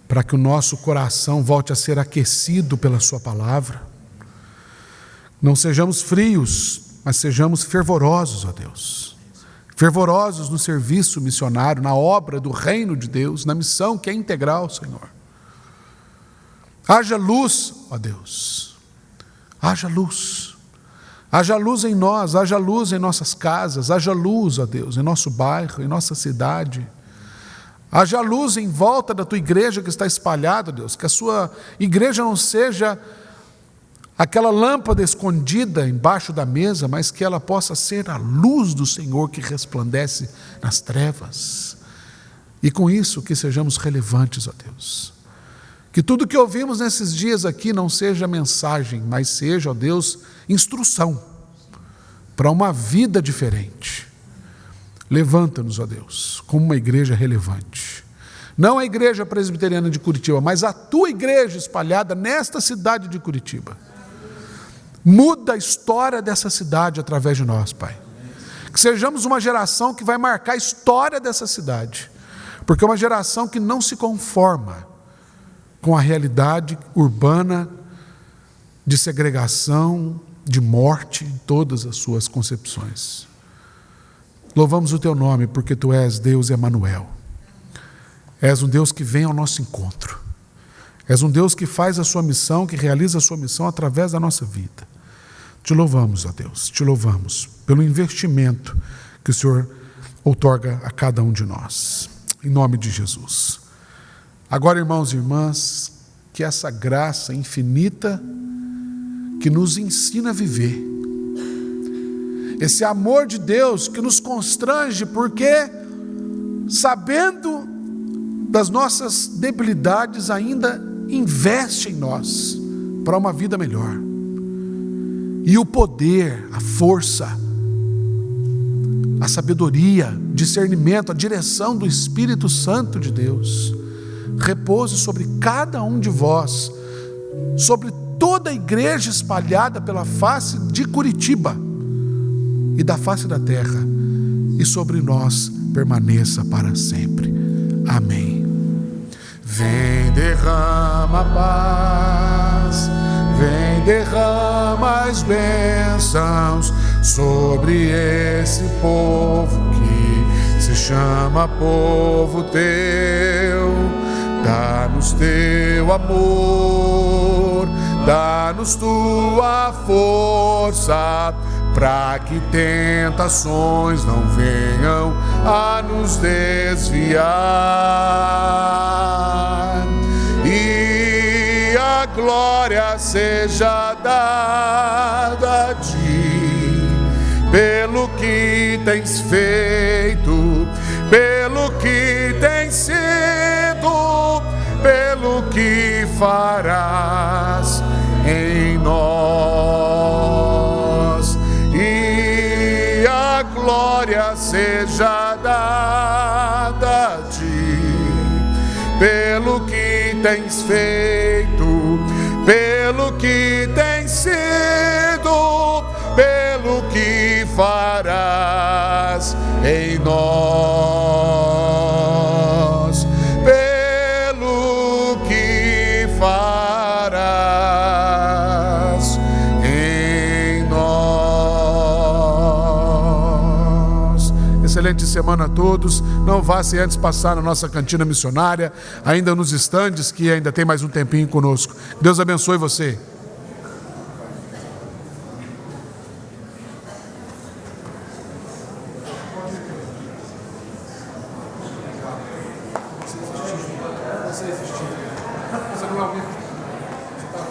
para que o nosso coração volte a ser aquecido pela sua palavra. Não sejamos frios, mas sejamos fervorosos, ó Deus. Fervorosos no serviço missionário, na obra do reino de Deus, na missão que é integral, Senhor. Haja luz, ó Deus. Haja luz. Haja luz em nós, haja luz em nossas casas, haja luz, ó Deus, em nosso bairro, em nossa cidade. Haja luz em volta da tua igreja que está espalhada, Deus, que a sua igreja não seja aquela lâmpada escondida embaixo da mesa, mas que ela possa ser a luz do Senhor que resplandece nas trevas. E com isso que sejamos relevantes, ó Deus. Que tudo que ouvimos nesses dias aqui não seja mensagem, mas seja, ó Deus, instrução para uma vida diferente. Levanta-nos, ó Deus, como uma igreja relevante. Não a igreja presbiteriana de Curitiba, mas a tua igreja espalhada nesta cidade de Curitiba. Muda a história dessa cidade através de nós, Pai. Que sejamos uma geração que vai marcar a história dessa cidade. Porque é uma geração que não se conforma com a realidade urbana de segregação, de morte, em todas as suas concepções. Louvamos o teu nome porque tu és Deus Emanuel. És um Deus que vem ao nosso encontro. És um Deus que faz a sua missão, que realiza a sua missão através da nossa vida. Te louvamos, ó Deus, te louvamos pelo investimento que o Senhor outorga a cada um de nós. Em nome de Jesus. Agora, irmãos e irmãs, que essa graça infinita que nos ensina a viver, esse amor de Deus que nos constrange, porque sabendo das nossas debilidades ainda investe em nós para uma vida melhor. E o poder, a força, a sabedoria, discernimento, a direção do Espírito Santo de Deus repouse sobre cada um de vós, sobre toda a igreja espalhada pela face de Curitiba e da face da terra, e sobre nós permaneça para sempre. Amém. Vem, derrama paz, vem, derrama as bênçãos sobre esse povo que se chama povo teu. Dá-nos teu amor, dá-nos tua força, para que tentações não venham a nos desviar. E a glória seja dada a ti, pelo que tens feito, pelo que tens sido, pelo que farás em nós. E a glória seja dada a ti, pelo que tens feito, pelo que tens sido, pelo que farás em nós, pelo que farás em nós. Excelente. excelente semana a todos. Não vá sem antes passar na nossa cantina missionária, ainda nos estandes, que ainda tem mais um tempinho conosco. Deus abençoe você.